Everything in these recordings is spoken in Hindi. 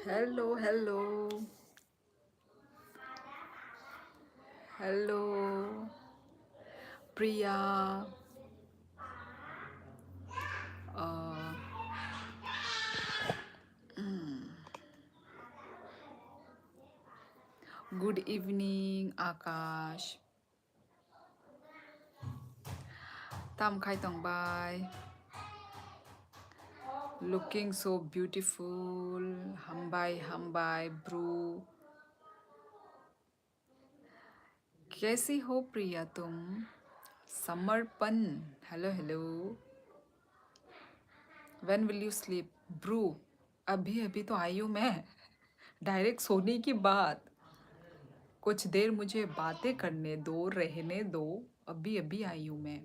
Hello hello hello Priya. Good evening Akash तम खाई तंबाय लुकिंग सो ब्यूटीफुल हम्बाई हम्बाई ब्रू। कैसी हो प्रिया तुम? Samarpan hello hello. When will you sleep bro? अभी अभी तो आई हूँ मैं, डायरेक्ट सोने की बात। कुछ देर मुझे बातें करने दो, रहने दो। अभी अभी आई हूँ मैं।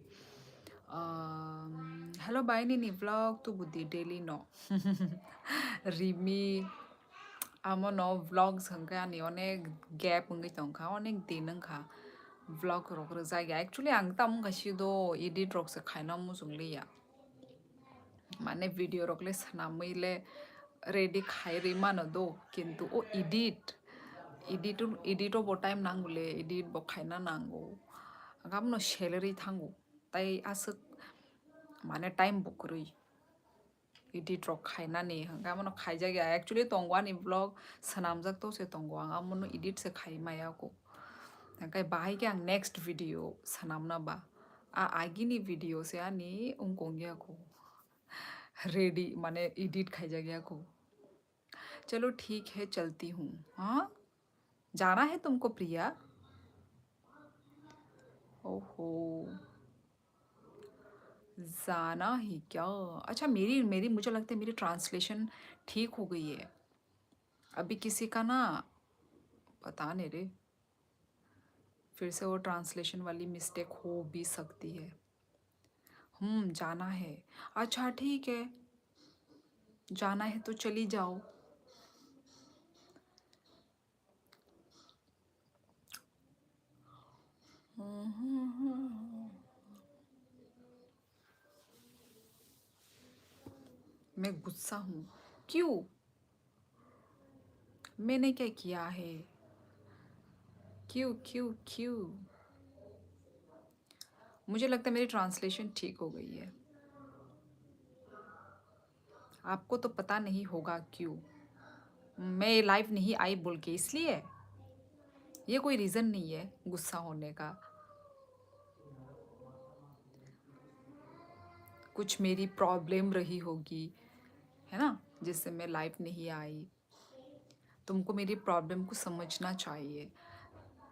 हेलो बाय नी व्लॉग तो बुद्धि डेली नो रिमी आमो नो व्लॉग्स हंका नि अनेक गैप हंगै तंखा अनेक दिन हंखा व्लॉग रक जायगा एक्चुअली आं तम गासिदो एडिट रक से खाइना मुजुंगलिया माने वीडियो रकले सनामैले रेडी खाइरि मानो दो किंतु ओ एडिट बो टाइम नांगुले एडिट बो खाइना नांगो गामनो सैलरी थांगो ताई आसो माने टाइम बकरुई एडिट रक खाइनानि गामनो खाइजागा एक्चुअली तंगवानी ब्लॉग सनामजक तो से तंगो आं मनो एडिट से खाइ मायाको तंकाय बाहाय के आं नेक्स्ट वीडियो सनामना बा आ आगिनी वीडियो से आनी उंकोंगिया को रेडी माने एडिट खाइजागा को। चलो ठीक है चलती हूँ। हाँ जाना है तुमको प्रिया? ओहो जाना ही क्या? अच्छा मेरी मेरी मुझे लगता है मेरी ट्रांसलेशन ठीक हो गई है। अभी किसी का ना पता नहीं रे, फिर से वो ट्रांसलेशन वाली मिस्टेक हो भी सकती है। जाना है। अच्छा ठीक है, जाना है तो चली जाओ। मैं गुस्सा हूँ। क्यों? मैंने क्या किया है? क्यों क्यों क्यों? मुझे लगता है मेरी ट्रांसलेशन ठीक हो गई है। आपको तो पता नहीं होगा क्यों। मैं लाइव नहीं आई बोल के इसलिए? ये कोई रीज़न नहीं है गुस्सा होने का। कुछ मेरी प्रॉब्लम रही होगी, है ना, जिससे मैं लाइव नहीं आई। तुमको मेरी प्रॉब्लम को समझना चाहिए।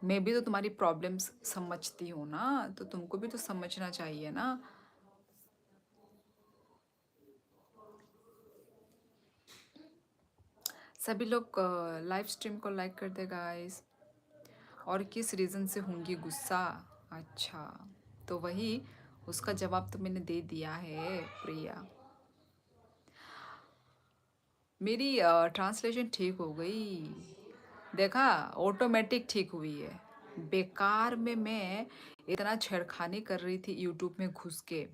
मैं भी तो तुम्हारी प्रॉब्लम्स समझती हूँ ना, तो तुमको भी तो समझना चाहिए ना। सभी लोग लाइव स्ट्रीम को लाइक कर दे गाइस। और किस रीज़न से होंगी गुस्सा? अच्छा तो वही, उसका जवाब तो मैंने दे दिया है प्रिया। मेरी ट्रांसलेशन ठीक हो गई, देखा, ऑटोमेटिक ठीक हुई है। बेकार में मैं इतना छेड़खानी कर रही थी यूट्यूब में घुस के,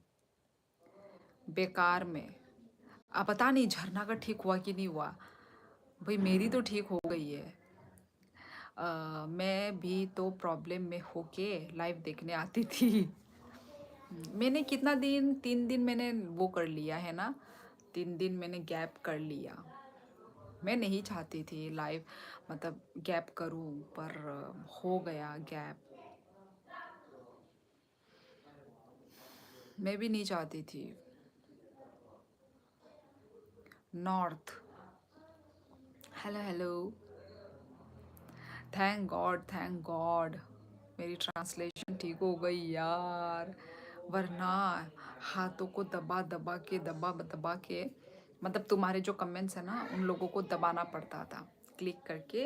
बेकार में। अब पता नहीं झरना का ठीक हुआ कि नहीं हुआ। भाई मेरी तो ठीक हो गई है। मैं भी तो प्रॉब्लम में होके लाइव देखने आती थी। मैंने कितना दिन, 3 दिन मैंने वो कर लिया है ना, 3 दिन मैंने गैप कर लिया। मैं नहीं चाहती थी लाइव मतलब गैप करूं, पर हो गया गैप। मैं भी नहीं चाहती थी। North hello hello. Thank God मेरी ट्रांसलेशन ठीक हो गई यार, वरना हाथों को दबा दबा के मतलब तुम्हारे जो कमेंट्स है ना उन लोगों को दबाना पड़ता था, क्लिक करके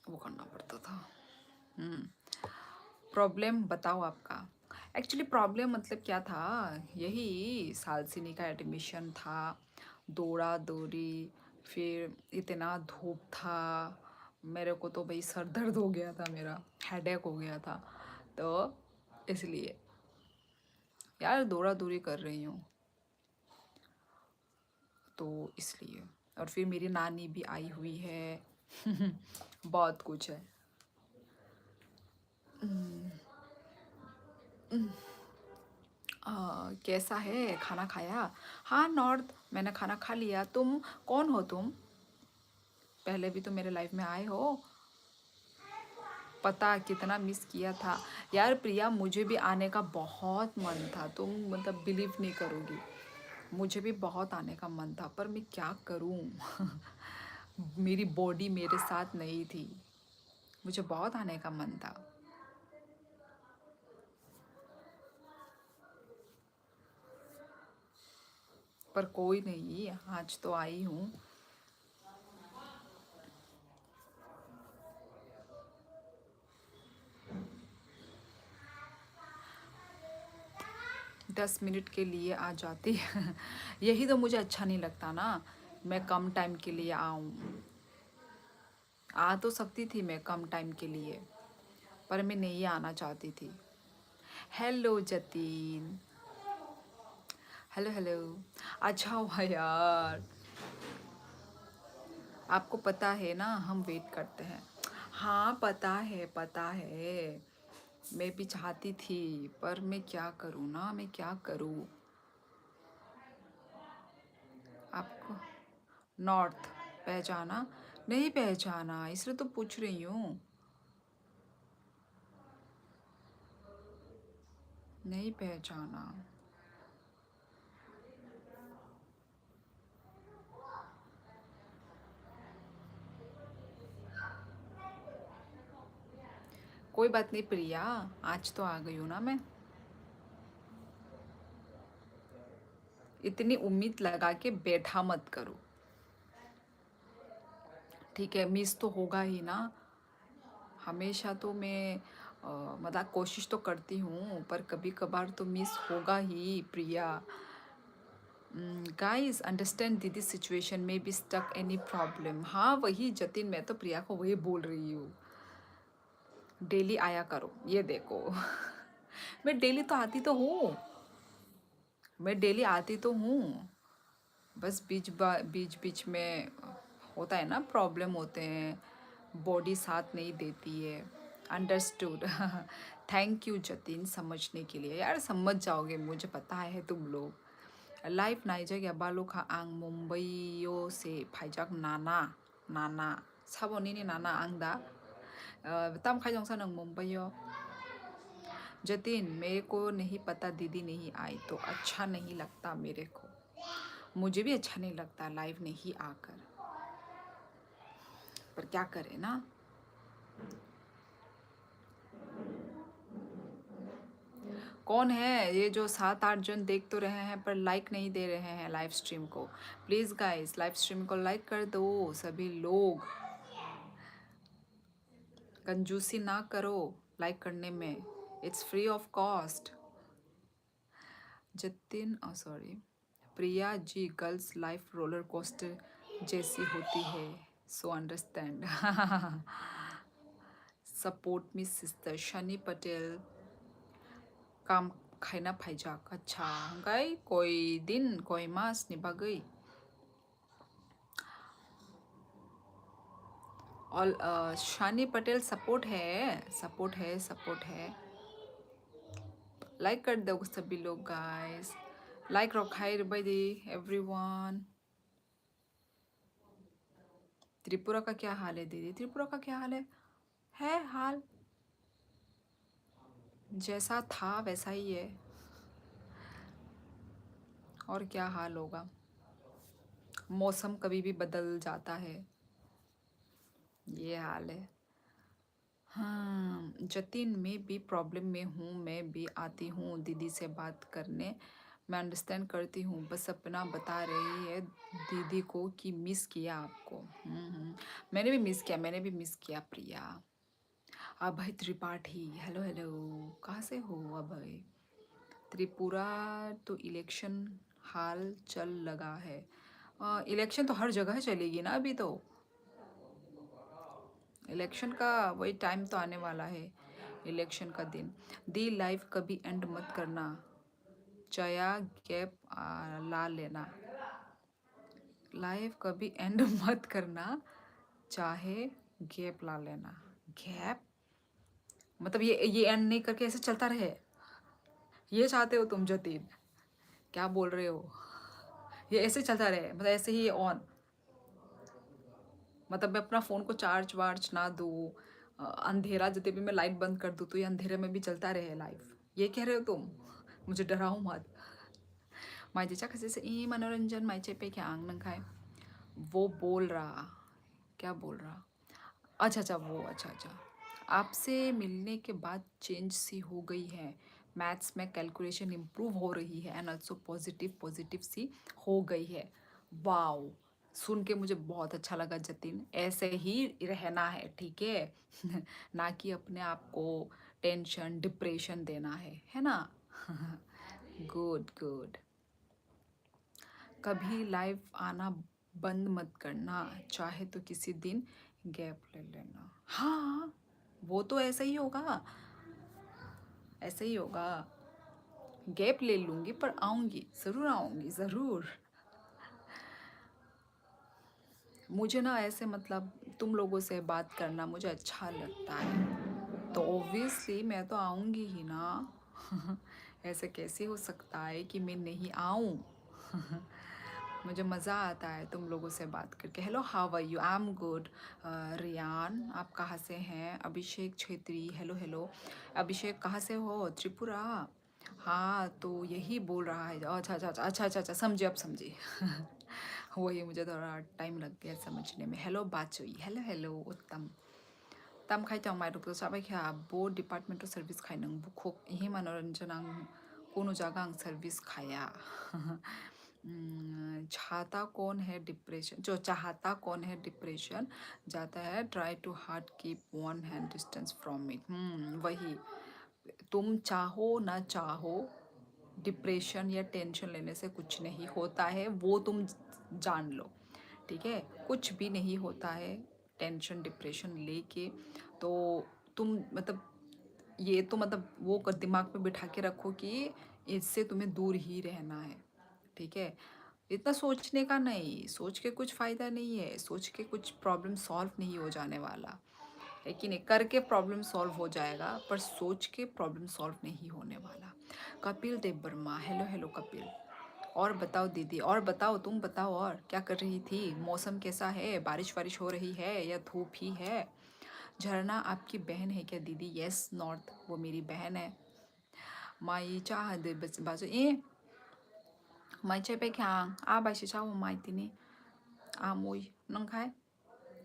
वो करना पड़ता था। प्रॉब्लम बताओ आपका। एक्चुअली प्रॉब्लम मतलब क्या था, यही सालसिनी का एडमिशन था, दौड़ा दौड़ी, फिर इतना धूप था, मेरे को तो भाई सर दर्द हो गया था, मेरा हेडेक हो गया था, तो इसलिए यार दौड़ा दौड़ी कर रही हूँ, तो इसलिए और फिर मेरी नानी भी आई हुई है। बहुत कुछ है। कैसा है, खाना खाया? हाँ नॉर्थ, मैंने खाना खा लिया। तुम कौन हो तुम? पहले भी तो मेरे लाइफ में आए हो। पता कितना मिस किया था यार प्रिया, मुझे भी आने का बहुत मन था, तुम मतलब बिलीव नहीं करोगी। मुझे भी बहुत आने का मन था, पर मैं क्या करूं। मेरी बॉडी मेरे साथ नहीं थी। मुझे बहुत आने का मन था। पर कोई नहीं, आज तो आई हूँ। 10 मिनट के लिए आ जाती। यही तो मुझे अच्छा नहीं लगता ना, मैं कम टाइम के लिए आऊँ। आ तो सकती थी मैं कम टाइम के लिए, पर मैं नहीं आना चाहती थी। हेलो जतीन। Hello hello. अच्छा हुआ यार, आपको पता है ना हम वेट करते हैं। हाँ पता है पता है, मैं भी चाहती थी, पर मैं क्या करूँ ना, मैं क्या करूँ। आपको नॉर्थ पहचाना? नहीं पहचाना, इसलिए तो पूछ रही हूँ। नहीं पहचाना। कोई बात नहीं प्रिया, आज तो आ गई हूँ ना मैं। इतनी उम्मीद लगा के बैठा मत करो, ठीक है? मिस तो होगा ही ना। हमेशा तो मैं मतलब कोशिश तो करती हूँ, पर कभी कभार तो मिस होगा ही प्रिया। गाइस अंडरस्टैंड दीदी सिचुएशन में बी स्टक एनी प्रॉब्लम। हाँ वही जतिन, मैं तो प्रिया को वही बोल रही हूँ। डेली आया करो, ये देखो। मैं डेली तो आती तो हूँ, मैं डेली आती तो हूँ। बस बीच बीच में होता है ना, प्रॉब्लम होते हैं, बॉडी साथ नहीं देती है। अंडरस्टूड। थैंक यू जतिन समझने के लिए। यार समझ जाओगे, मुझे पता है तुम लोग। लाइफ नाइजर बालो खा आंग मुंबईयो से फाइजाक नाना नाना साबोनी नाना आंग दा तम खाइजों सा नंग मुंबईयो। जतिन मेरे को नहीं पता, दीदी नहीं आई तो अच्छा नहीं लगता मेरे को। मुझे भी अच्छा नहीं लगता लाइव नहीं आकर, पर क्या करें ना। कौन है ये जो 7-8 जन देख तो रहे हैं पर लाइक नहीं दे रहे हैं लाइव स्ट्रीम को? प्लीज़ गाइस लाइव स्ट्रीम को लाइक कर दो सभी लोग। कंजूसी ना करो लाइक करने में, it's free of cost. Jatin sorry Priya ji, girls life roller coaster जैसी होती है, so understand. Support me sister Shani Patel. काम खाना फाइजाक अच्छा गई कोई दिन कोई मास नि बागै। और शानी पटेल सपोर्ट है, सपोर्ट है, सपोर्ट है। लाइक कर दो सभी लोग गाइस, लाइक रखा है बाई एवरीवन। त्रिपुरा का क्या हाल है दीदी? त्रिपुरा का क्या हाल है हाल जैसा था वैसा ही है, और क्या हाल होगा। मौसम कभी भी बदल जाता है, ये हाल है। हाँ जतिन मैं भी प्रॉब्लम में हूँ, मैं भी आती हूँ दीदी से बात करने। मैं अंडरस्टैंड करती हूँ, बस अपना बता रही है दीदी को कि मिस किया आपको। मैंने भी मिस किया, मैंने भी मिस किया प्रिया। अभय त्रिपाठी हेलो हेलो, कहाँ से हो अभय? त्रिपुरा तो इलेक्शन हाल चल लगा है। इलेक्शन तो हर जगह चलेगी ना अभी तो, इलेक्शन का वही टाइम तो आने वाला है, इलेक्शन का दिन। दी लाइफ कभी एंड मत करना, चया गैप ला लेना। लाइफ कभी एंड मत करना, चाहे गैप ला लेना। गैप मतलब ये एंड नहीं करके ऐसे चलता रहे, ये चाहते हो तुम जतीन? क्या बोल रहे हो? ये ऐसे चलता रहे मतलब ऐसे ही ऑन, मतलब मैं अपना फ़ोन को चार्ज वार्ज ना दूँ, अंधेरा जब भी मैं लाइट बंद कर दूँ तो ये अंधेरे में भी चलता रहे लाइफ, ये कह रहे हो तुम? मुझे डराओ मत। माइजे chắc से ई मनोरंजन माइचे पे क्या आंग नंखाए वो बोल रहा, क्या बोल रहा? अच्छा अच्छा वो अच्छा अच्छा, आपसे मिलने के बाद चेंज सी हो गई है, मैथ्स में कैलकुलेशन इम्प्रूव हो रही है एंड ऑल्सो पॉजिटिव पॉजिटिव सी हो गई है। वाओ, सुन के मुझे बहुत अच्छा लगा जतिन, ऐसे ही रहना है ठीक है। ना कि अपने आप को टेंशन डिप्रेशन देना है ना? Good good. कभी लाइव आना बंद मत करना, चाहे तो किसी दिन गैप ले लेना। हाँ, वो तो ऐसा ही होगा, ऐसे ही होगा। गैप ले लूँगी पर आऊँगी, ज़रूर आऊँगी, ज़रूर। मुझे ना ऐसे मतलब तुम लोगों से बात करना मुझे अच्छा लगता है, तो ऑब्वियसली मैं तो आऊँगी ही ना। ऐसे कैसे हो सकता है कि मैं नहीं आऊँ? मुझे मज़ा आता है तुम लोगों से बात करके। Hello, how are you? I am good. Riyan, आप कहाँ से हैं? Abhishek Chhetri, hello hello. अभिषेक कहाँ से हो? त्रिपुरा? हाँ, तो यही बोल रहा है। अच्छा अच्छा अच्छा अच्छा अच्छा अच्छा, समझी, अब समझी। वही मुझे थोड़ा टाइम लग गया समझने में। हेलो बाचुई, हेलो हेलो उत्तम। तम खाई तंग माइ डॉक्टर साहब क्या बो डिपार्टमेंटल सर्विस खाई नंग बुखोक यही मनोरंजन आंग कोनो जगह आंग सर्विस खाया। चाहता कौन है डिप्रेशन, जो चाहता कौन है डिप्रेशन जाता है, try to hard keep one hand distance from it. वही, तुम चाहो ना चाहो डिप्रेशन या टेंशन लेने से कुछ नहीं होता है, वो तुम जान लो ठीक है, कुछ भी नहीं होता है टेंशन डिप्रेशन लेके। तो तुम मतलब ये तो मतलब वो दिमाग में बिठा के रखो कि इससे तुम्हें दूर ही रहना है ठीक है। इतना सोचने का नहीं, सोच के कुछ फ़ायदा नहीं है, सोच के कुछ प्रॉब्लम सॉल्व नहीं हो जाने वाला है कि नहीं, करके प्रॉब्लम सॉल्व हो जाएगा पर सोच के प्रॉब्लम सॉल्व नहीं होने वाला। Kapil Dev Verma, hello hello Kapil. और बताओ दीदी, और बताओ, तुम बताओ और क्या कर रही थी? मौसम कैसा है? बारिश वारिश हो रही है या धूप ही है? झरना आपकी बहन है क्या दीदी? यस नॉर्थ, वो मेरी बहन है। माई चाह दे बाजू ए माई चे पे क्या आ बाइश चाह वो माई तिनी आ मोई नंग खाए।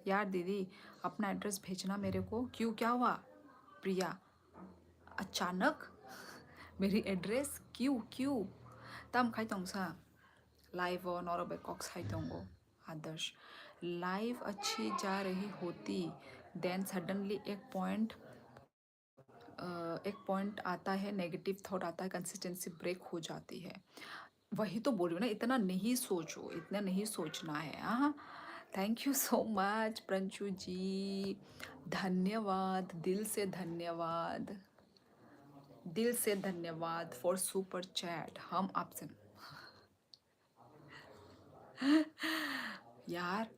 यार दीदी, अपना एड्रेस भेजना मेरे को। क्यों, क्या हुआ? प्रिया, अचानक मेरी एड्रेस क्यों क्यों? तम खाई तोंग सा लाइव और नॉर कॉक्स खाई तोंगो। आदर्श, लाइव अच्छी जा रही होती देन सडनली एक पॉइंट आता है, नेगेटिव थॉट आता है, कंसिस्टेंसी ब्रेक हो जाती है। वही तो बोल रही हूँ ना, इतना नहीं सोचो, इतना नहीं सोचना है। हाँ, थैंक यू सो मच प्रंशु जी, धन्यवाद, दिल से धन्यवाद, दिल से धन्यवाद फॉर सुपर चैट। हम आपसे यार,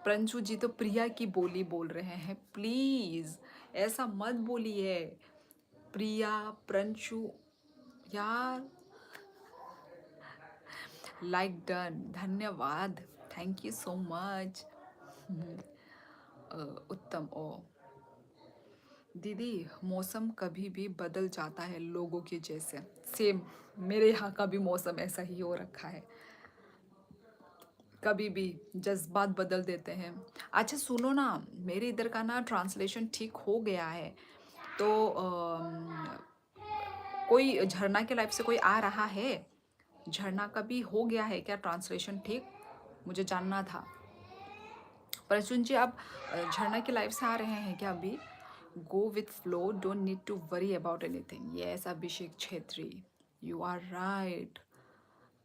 प्रंशु जी तो प्रिया की बोली बोल रहे हैं, प्लीज ऐसा मत बोलिए। प्रिया, प्रंशु, यार, लाइक डन, धन्यवाद, थैंक यू सो मच। उत्तम, ओ दीदी, मौसम कभी भी बदल जाता है लोगों के जैसे। सेम, मेरे यहाँ का भी मौसम ऐसा ही हो रखा है, कभी भी जज्बात बदल देते हैं। अच्छा सुनो ना, मेरे इधर का ना ट्रांसलेशन ठीक हो गया है, तो कोई झरना के लाइफ से कोई आ रहा है? झरना का भी हो गया है क्या ट्रांसलेशन ठीक? मुझे जानना था। प्रसून जी, आप झरना की लाइफ से आ रहे हैं क्या अभी? Go with flow, don't need to worry about anything. Yes Abhishek Chhetri, you are right,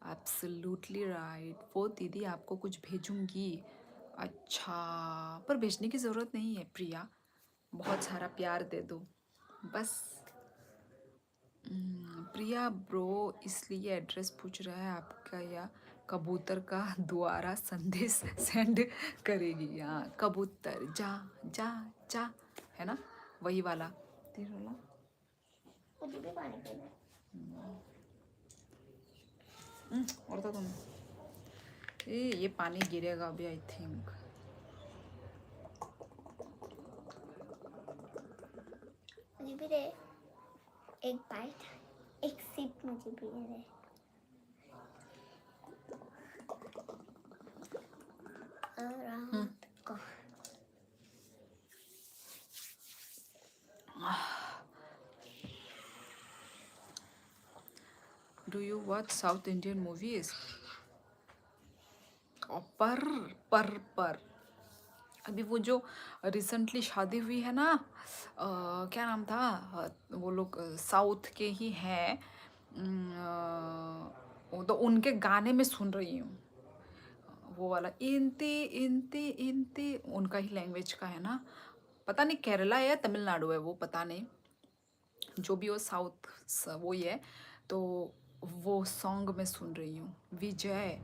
absolutely right. वो दीदी आपको कुछ भेजूंगी। अच्छा, पर भेजने की ज़रूरत नहीं है प्रिया, बहुत सारा प्यार दे दो बस। प्रिया ब्रो इसलिए एड्रेस पूछ रहा है आपका या कबूतर का दोबारा संदेश सेंड करेगी। हाँ, कबूतर जा जा जा, है ना, वही वाला। तीर वाला। मुझे भी पानी पीना है। और तो तुम ये पानी गिरेगा अभी आई थिंक। मुझे भी दे एक बाइट, एक सिप मुझे भी दे। रात को do you watch south Indian movies? पर अभी वो जो रिसेंटली शादी हुई है ना, क्या नाम था, वो लोग साउथ के ही हैं। वो तो उनके गाने में सुन रही हूँ, वो वाला इंती इंती इंती, उनका ही लैंग्वेज का है ना। पता नहीं केरला है या तमिलनाडु है, वो पता नहीं, जो भी हो साउथ वो ही है। तो वो सॉन्ग मैं सुन रही हूँ। विजय,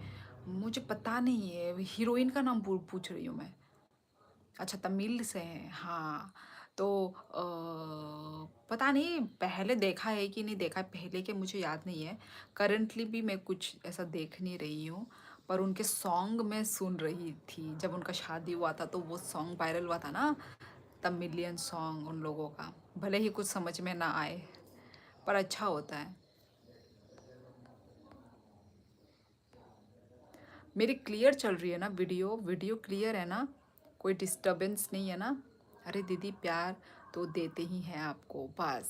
मुझे पता नहीं है, हीरोइन का नाम पूछ रही हूँ मैं। अच्छा, तमिल से है, हाँ। तो पता नहीं पहले देखा है कि नहीं देखा है, पहले के मुझे याद नहीं है। करंटली भी मैं कुछ ऐसा देख नहीं रही हूँ, पर उनके सॉन्ग मैं सुन रही थी। जब उनका शादी हुआ था तो वो सॉन्ग वायरल हुआ था ना, तमिलियन सॉन्ग उन लोगों का। भले ही कुछ समझ में ना आए, पर अच्छा होता है। मेरी क्लियर चल रही है ना वीडियो? वीडियो क्लियर है ना? कोई डिस्टरबेंस नहीं है ना? अरे दीदी, प्यार तो देते ही हैं आपको, बस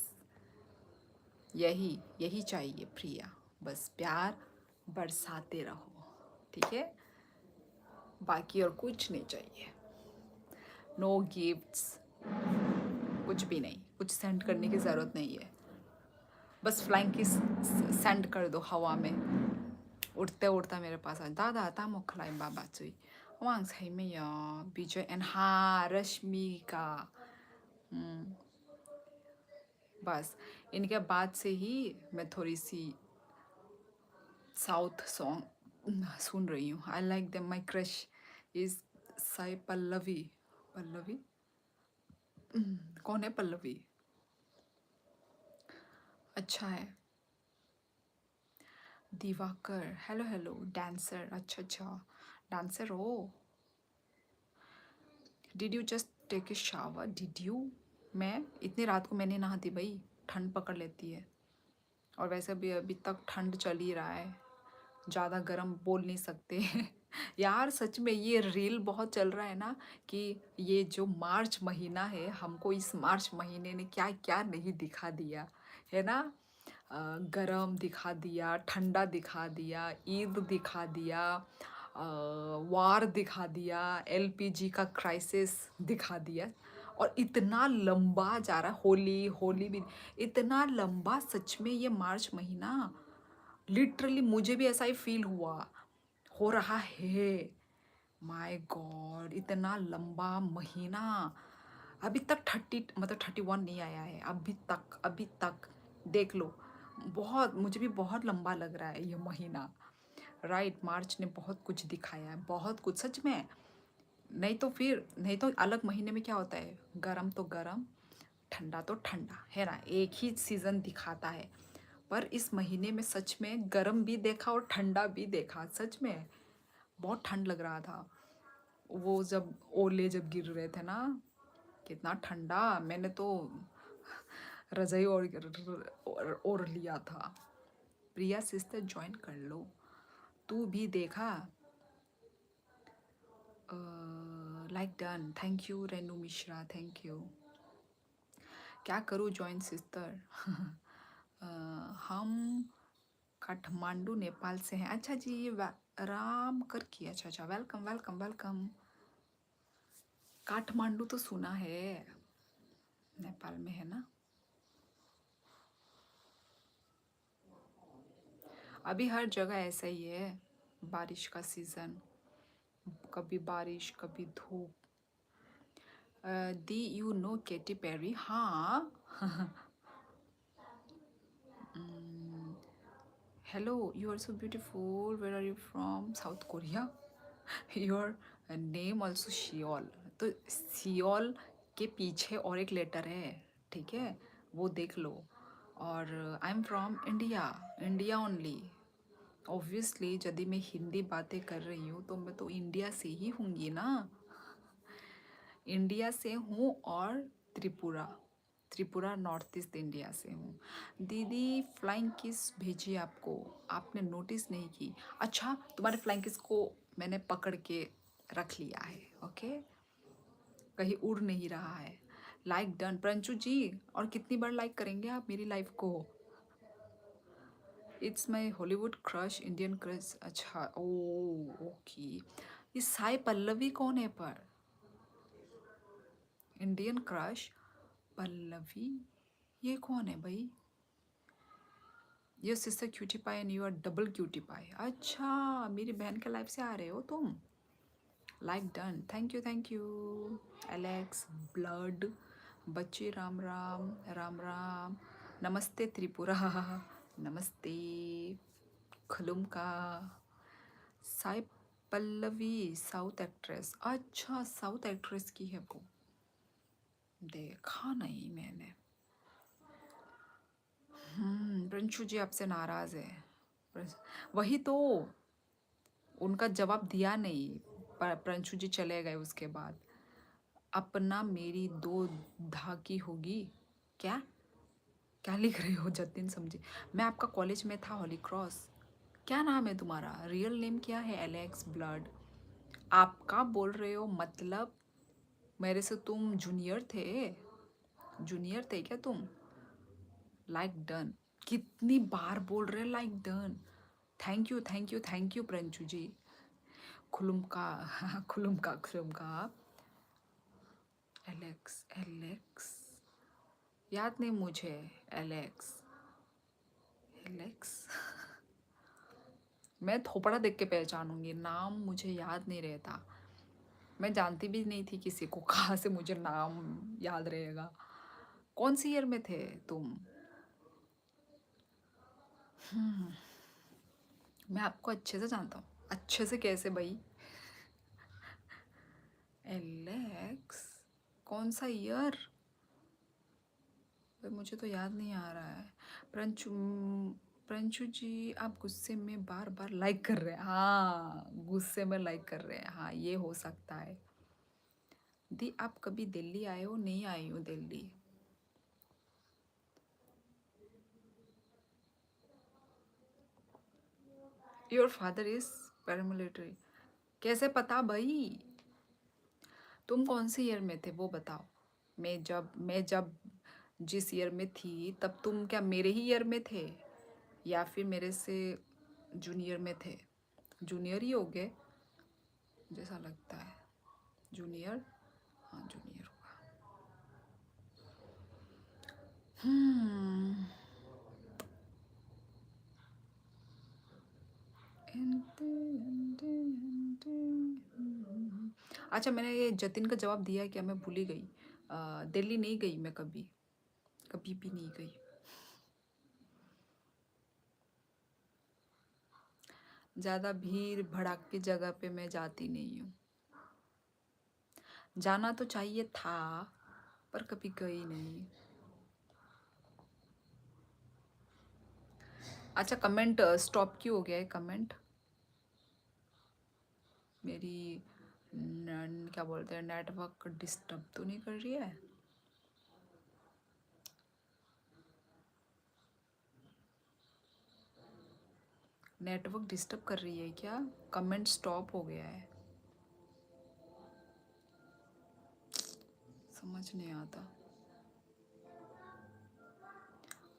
यही यही चाहिए प्रिया, बस प्यार बरसाते रहो, ठीक है? बाकी और कुछ नहीं चाहिए। नो गिफ्ट्स, कुछ भी नहीं, कुछ सेंड करने की ज़रूरत नहीं है। बस फ्लाइंग किस सेंड कर दो हवा में, उड़ते उड़ता मेरे पास आ। दादा तामो खलाई बाबा चुई वांग सही में या विजय एंड हाँ रश्मिका। बस इनके बाद से ही मैं थोड़ी सी साउथ सॉन्ग सुन रही हूँ। I like them, my crush is Sai Pallavi. Pallavi कौन है पल्लवी? अच्छा है। दिवाकर, हेलो हेलो, डांसर, अच्छा अच्छा, डांसर हो। Did you just take a shower? Did you? मैं इतनी रात को मैंने नहाती भाई, ठंड पकड़ लेती है। और वैसे भी अभी तक ठंड चल ही रहा है, ज़्यादा गर्म बोल नहीं सकते। यार सच में ये रील बहुत चल रहा है ना, कि ये जो मार्च महीना है, हमको इस मार्च महीने ने क्या क्या नहीं दिखा दिया है ना। गरम दिखा दिया, ठंडा दिखा दिया, ईद दिखा दिया, वार दिखा दिया, एलपीजी का क्राइसिस दिखा दिया। और इतना लंबा जा रहा, होली होली भी इतना लंबा, सच में ये मार्च महीना लिटरली मुझे भी ऐसा ही फील हुआ, हो रहा है। माय गॉड, इतना लंबा महीना। अभी तक 30 मतलब 31 नहीं आया है अभी तक देख लो। बहुत, मुझे भी बहुत लंबा लग रहा है ये महीना। राइट, मार्च ने बहुत कुछ दिखाया है, बहुत कुछ सच में। नहीं तो अलग महीने में क्या होता है, गरम तो गरम, ठंडा तो ठंडा, है ना, एक ही सीज़न दिखाता है। पर इस महीने में सच में गरम भी देखा और ठंडा भी देखा, सच में बहुत ठंड लग रहा था। वो जब ओले जब गिर रहे थे ना, कितना ठंडा, मैंने तो रजाई ओढ़ लिया था। प्रिया सिस्टर ज्वाइन कर लो, तू भी देखा। Like done, thank you Renu Mishra, thank you. क्या करूँ ज्वाइन सिस्टर? हम काठमांडू नेपाल से हैं। अच्छा जी, राम कर की, अच्छा अच्छा, वेलकम वेलकम वेलकम। काठमांडू तो सुना है, नेपाल में है ना। अभी हर जगह ऐसा ही है, बारिश का सीज़न, कभी बारिश कभी धूप। दी यू नो केटी पेरी? हाँ। Hello, you are so beautiful. Where are you from? South Korea? Your name also Sheol. तो सियोल के पीछे और एक लेटर है, ठीक है, वो देख लो. और आई am from India, India only. Obviously यदि मैं हिंदी बातें कर रही हूँ तो मैं तो इंडिया से ही होंगी ना. इंडिया से हूँ और Tripura, Tripura north east India से हूँ. दीदी फ्लाइंग किस भेजी आपको, आपने नोटिस नहीं की. अच्छा, तुम्हारे फ्लाइंग किस को मैंने पकड़ के रख लिया है, ओके, कहीं उड़ नहीं रहा है. लाइक डन प्रंचू जी. और कितनी बार लाइक करेंगे आप मेरी लाइफ को. It's my Hollywood crush, Indian crush. अच्छा, ओ ओके. ये साई पल्लवी कौन है पर. इंडियन क्रश पल्लवी, ये कौन है भाई. Your sister cutie pie and you are double cutie pie. अच्छा, मेरी बहन के लाइफ से आ रहे हो तुम. Like done, thank you Alex blood. बच्चे राम राम राम राम. नमस्ते त्रिपुरा. नमस्ते खुलुमका. Sai Pallavi south actress. अच्छा, साउथ एक्ट्रेस की है वो, देखा नहीं मैंने. प्रिंशु जी आपसे नाराज है. वही तो, उनका जवाब दिया नहीं. प्रिंशु जी चले गए उसके बाद. अपना मेरी दो धाकी होगी. क्या क्या लिख रहे हो जतिन समझी. मैं आपका कॉलेज में था हॉली क्रॉस. क्या नाम है तुम्हारा, रियल नेम क्या है. Alex blood. आपका बोल रहे हो मतलब मेरे से तुम जूनियर थे, जूनियर थे क्या तुम. Like done. कितनी बार बोल रहे like done. Thank you Pranchu ji. खुलुमका. खुलुमका. एलेक्स एलेक्स याद नहीं मुझे. एलेक्स एलेक्स मैं थोपड़ा देख के पहचानूंगी, नाम मुझे याद नहीं रहता. मैं जानती भी नहीं थी किसी को, कहाँ से मुझे नाम याद रहेगा. कौन सी ईयर में थे तुम. मैं आपको अच्छे से जानता हूँ. अच्छे से कैसे भाई. एलेक्स कौन सा ईयर, मुझे तो याद नहीं आ रहा है. प्रंचू प्रंचू जी आप गुस्से में बार बार लाइक कर रहे हैं. हाँ, गुस्से में लाइक कर रहे हैं, हाँ ये हो सकता है. दी आप कभी दिल्ली आए हो. नहीं आई हूँ Delhi. Your father is paramilitary. कैसे पता भाई. तुम कौन से ईयर में थे वो बताओ. मैं जब जिस ईयर में थी तब तुम क्या मेरे ही ईयर में थे या फिर मेरे से जूनियर में थे. जूनियर ही हो गए जैसा लगता है. जूनियर, हाँ जूनियर होगा. हम्म. अच्छा, मैंने ये जतिन का जवाब दिया क्या, मैं भूल ही गई. दिल्ली नहीं गई मैं कभी, कभी भी नहीं गई. ज़्यादा भीड़ भड़ाक की जगह पे मैं जाती नहीं हूँ. जाना तो चाहिए था पर कभी गई नहीं. अच्छा, कमेंट स्टॉप क्यों हो गया है कमेंट. मेरी क्या बोलते हैं, नेटवर्क डिस्टर्ब तो नहीं कर रही है. नेटवर्क डिस्टर्ब कर रही है क्या. कमेंट स्टॉप हो गया है, समझ नहीं आता.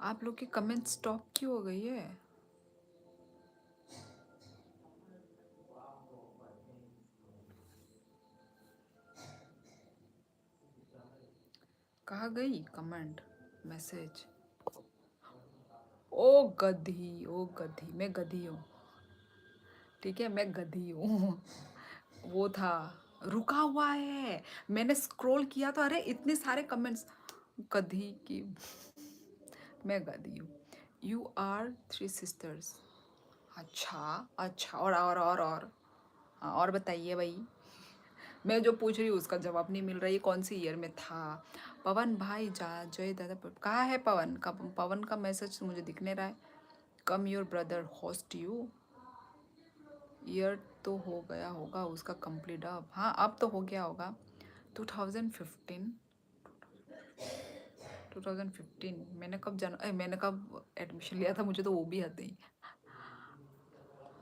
आप लोग की कमेंट स्टॉप क्यों हो गई है. कहाँ गई कमेंट मैसेज. ओ गधी, ओ गधी, मैं गधी हूँ. ठीक है, मैं गधी हूँ. वो था, रुका हुआ है. मैंने स्क्रॉल किया तो अरे इतने सारे कमेंट्स. गधी की, मैं गधी हूँ. You are 3 sisters. अच्छा, अच्छा, और हाँ, और बताइए भाई। मैं जो पूछ रही हूँ उसका जवाब नहीं मिल रहा, ये कौन सी ईयर में था? पवन भाई जा जय दादा कहाँ है पवन का? पवन का मैसेज मुझे दिख नहीं रहा है। Come your brother host you. Year तो हो गया होगा उसका कंप्लीट अब। हाँ अब तो हो गया होगा। 2015, 2015 मैंने कब एडमिशन लिया था, मुझे तो वो भी याद नहीं।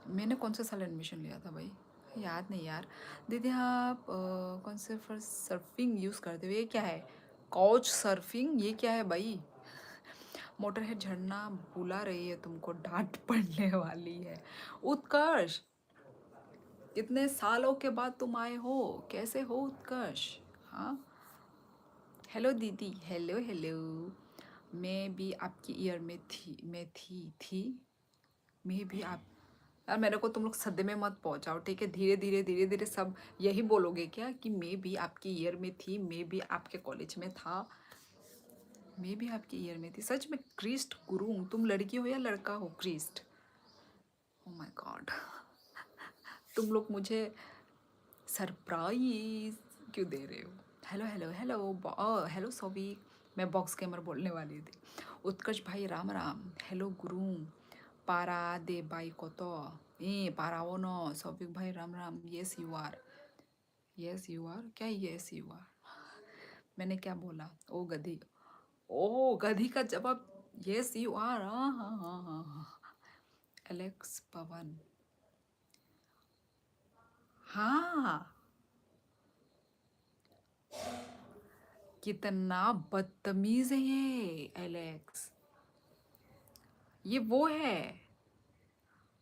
मैंने कौन से साल एडमिशन लिया था भाई, याद नहीं यार। दीदी आप कौन से फॉर सर्फिंग यूज़ करते हो? ये क्या है? काउच सर्फिंग ये क्या है भाई? मोटरहेड झरना बुला रही है तुमको, डांट पड़ने वाली है। उत्कर्ष, इतने सालों के बाद तुम आए हो, कैसे हो उत्कर्ष? हाँ, हेलो दीदी, हेलो हेलो। मैं भी आपकी ईयर में थी, मैं भी आप। यार मेरे को तुम लोग सदमे में मत पहुंचाओ, ठीक है? धीरे धीरे धीरे धीरे सब यही बोलोगे क्या कि मैं भी आपकी ईयर में थी, मैं भी आपके कॉलेज में था, मैं भी आपकी ईयर में थी। सच में क्रिस्ट गुरु, तुम लड़की हो या लड़का हो क्रिस्ट? Oh my God. तुम लोग मुझे सरप्राइज क्यों दे रहे हो? Hello hello hello hello Souvik, मैं बॉक्स गेमर बोलने वाली थी। उत्कर्ष भाई राम राम। हेलो गुरु, पारा दे बाई को तो ए पाराओ न। सौविक भाई Ram Ram. Yes you are, yes you are क्या? यस यू आर मैंने क्या बोला? ओ गधी, ओ गधी का जवाब यस यू आर। हाँ हाँ हाँ हाँ हाँ। एलेक्स पवन, हाँ। कितना बदतमीज है ये एलेक्स। ये वो है,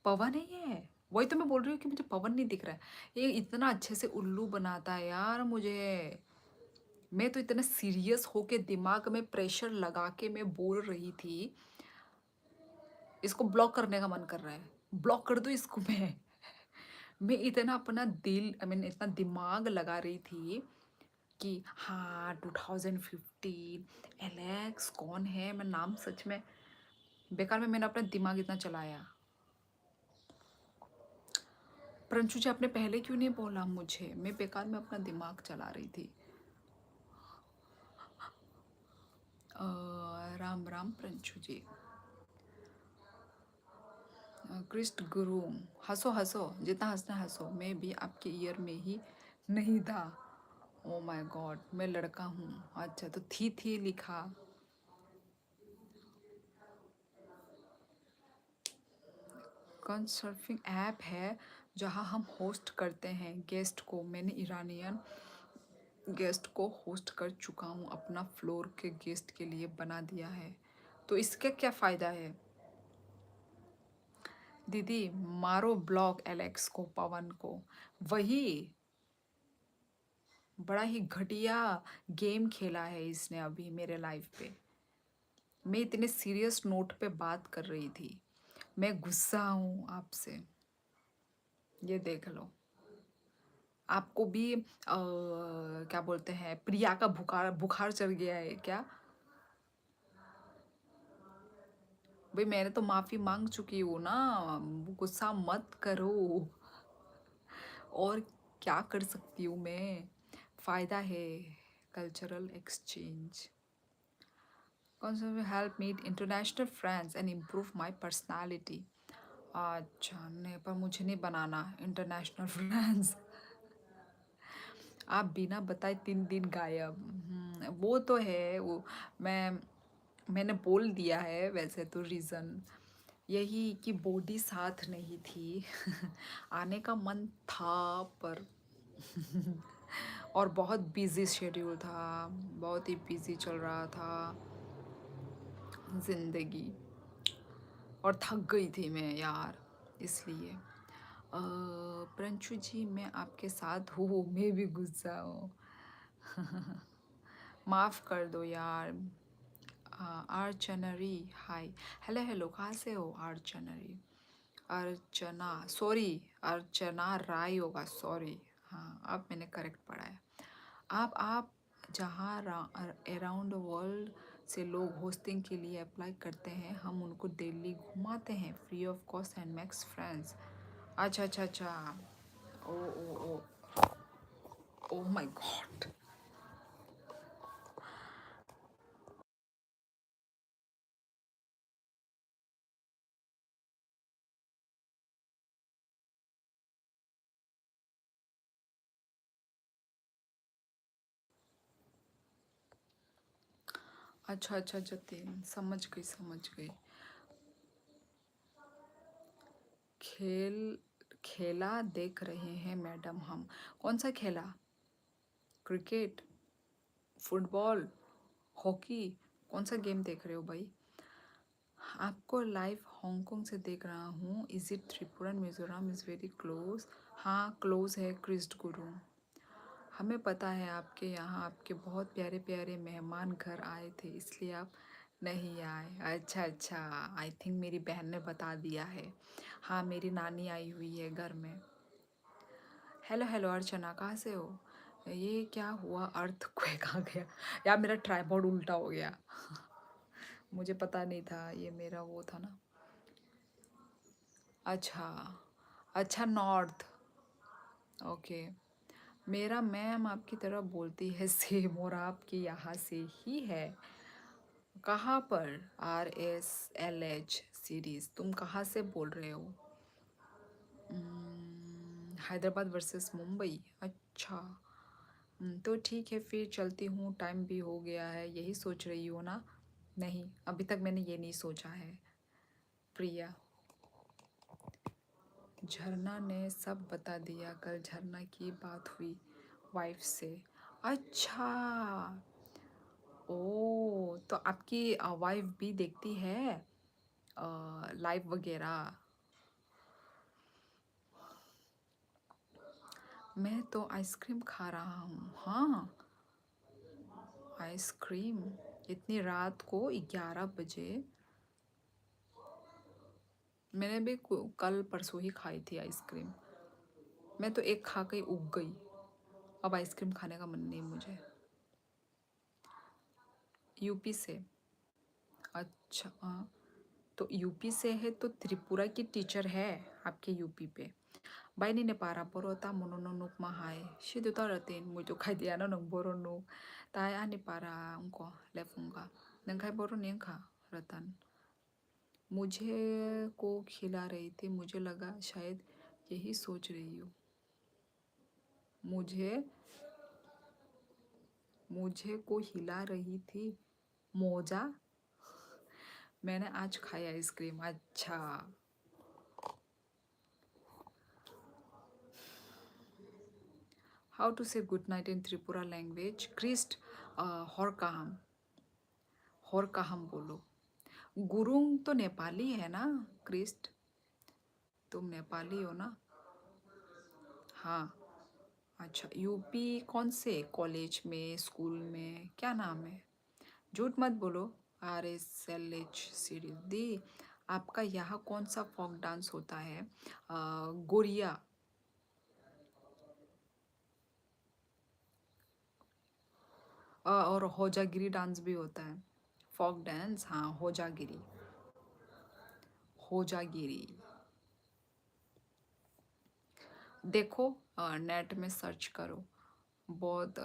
पवन है ये। वही तो मैं बोल रही हूँ कि मुझे पवन नहीं दिख रहा है। ये इतना अच्छे से उल्लू बनाता है यार मुझे। मैं तो इतना सीरियस होके दिमाग में प्रेशर लगा के मैं बोल रही थी। इसको ब्लॉक करने का मन कर रहा है, ब्लॉक कर दो इसको। मैं इतना अपना दिल आई मीन इतना दिमाग लगा रही थी कि हाँ 2015 एलेक्स कौन है। मैं नाम सच में बेकार में मैंने अपना दिमाग इतना चलाया। प्रंशु जी आपने पहले क्यों नहीं बोला मुझे? मैं बेकार में अपना दिमाग चला रही थी। राम राम प्रंशु जी। कृष्ण गुरु, हंसो हंसो जितना हंसना हंसो। मैं भी आपके ईयर में ही नहीं था। ओ माय गॉड, मैं लड़का हूँ। अच्छा तो थी लिखा। कौन सर्फिंग ऐप है जहाँ हम होस्ट करते हैं गेस्ट को? मैंने ईरानियन गेस्ट को होस्ट कर चुका हूँ, अपना फ्लोर के गेस्ट के लिए बना दिया है। तो इसका क्या फ़ायदा है? दीदी मारो ब्लॉक एलेक्स को, पवन को। वही बड़ा ही घटिया गेम खेला है इसने अभी मेरे लाइफ पे। मैं इतने सीरियस नोट पे बात कर रही थी, मैं गुस्सा हूँ आपसे। ये देख लो, आपको भी क्या बोलते हैं, प्रिया का बुखार बुखार चढ़ गया है क्या? भाई मैंने तो माफ़ी मांग चुकी हूँ ना, गुस्सा मत करो। और क्या कर सकती हूँ मैं? फ़ायदा है कल्चरल एक्सचेंज। कौन सा help meet international friends and improve my personality. अच्छा नहीं, पर मुझे नहीं बनाना इंटरनेशनल फ्रेंड्स। आप बिना बताए 3 दिन गायब। वो तो है वो। मैंने बोल दिया है वैसे तो। रीज़न यही कि बॉडी साथ नहीं थी। आने का मन था पर और बहुत बिजी शेड्यूल था, बहुत ही बिजी चल रहा था ज़िंदगी, और थक गई थी मैं यार, इसलिए। प्रंशु जी मैं आपके साथ हूँ, मैं भी गुस्सा हूँ। माफ़ कर दो यार। अर्चनरी हाय, हेलो हेलो, कहाँ से हो अर्चनरी? अर्चना सॉरी, अर्चना राय होगा, सॉरी। हाँ अब मैंने करेक्ट पढ़ा है। आप जहाँ अराउंड वर्ल्ड से लोग होस्टिंग के लिए अप्लाई करते हैं, हम उनको दिल्ली घुमाते हैं free of cost and max friends. अच्छा अच्छा अच्छा। ओ ओ ओ ओ माय गॉड। अच्छा अच्छा जतिन, समझ गई समझ गई। खेल खेला देख रहे हैं मैडम हम। कौन सा खेला? Cricket, football, hockey? कौन सा गेम देख रहे हो भाई? आपको लाइव हांगकांग से देख रहा हूँ। Is it Tripura and Mizoram is very close? हाँ क्लोज है क्रिस्ट गुरु। हमें पता है आपके यहाँ आपके बहुत प्यारे प्यारे मेहमान घर आए थे, इसलिए आप नहीं आए। अच्छा अच्छा, आई थिंक मेरी बहन ने बता दिया है। हाँ मेरी नानी आई हुई है घर में। हेलो हेलो अर्चना, कहाँ से हो? ये क्या हुआ, अर्थक्वेक आ गया? यार मेरा ट्राइपॉड उल्टा हो गया। मुझे पता नहीं था, ये मेरा वो था ना। अच्छा अच्छा, नॉर्थ। ओके। मेरा मैम आपकी तरह बोलती है सेम, और आपकी यहाँ से ही है। कहाँ पर? RSLH series. तुम कहाँ से बोल रहे हो? हैदराबाद वर्सेस मुंबई। अच्छा। तो ठीक है फिर चलती हूँ, टाइम भी हो गया है। यही सोच रही हो ना? नहीं अभी तक मैंने ये नहीं सोचा है। प्रिया। झरना ने सब बता दिया, कल झरना की बात हुई वाइफ से। अच्छा। ओ तो आपकी वाइफ भी देखती है लाइव वगैरह? मैं तो आइसक्रीम खा रहा हूँ। हाँ आइसक्रीम इतनी रात को 11 बजे? मैंने भी कल परसों ही खाई थी आइसक्रीम। मैं तो एक खा के उग गई, अब आइसक्रीम खाने का मन नहीं मुझे। यूपी से? अच्छा हाँ। तो यूपी से है तो त्रिपुरा की टीचर है आपके यूपी पे? बायनी ने पारा porota monononuk mahai shidu taratin mujo kai dia no nung boro nu tai ani para unko lefunga नंग खाई बोरो नहीं खा रतन। मुझे को खिला रही थी, मुझे लगा शायद यही सोच रही हो। मुझे मुझे को हिला रही थी। मोजा? मैंने आज खाई आइसक्रीम। अच्छा। How to say good night in Tripura language? क्रिस्ट हर काहम बोलो। गुरुंग तो नेपाली है ना क्रिस्ट? तुम नेपाली हो ना? हाँ। अच्छा यूपी कौन से कॉलेज में, स्कूल में, क्या नाम है? झूठ मत बोलो। RSLH सीरीज दी। आपका यहाँ कौन सा फोक डांस होता है? गोरिया। और होजागिरी डांस भी होता है। फोक डांस हाँ, होजागिरी। होजागिरी देखो, नेट में सर्च करो। बहुत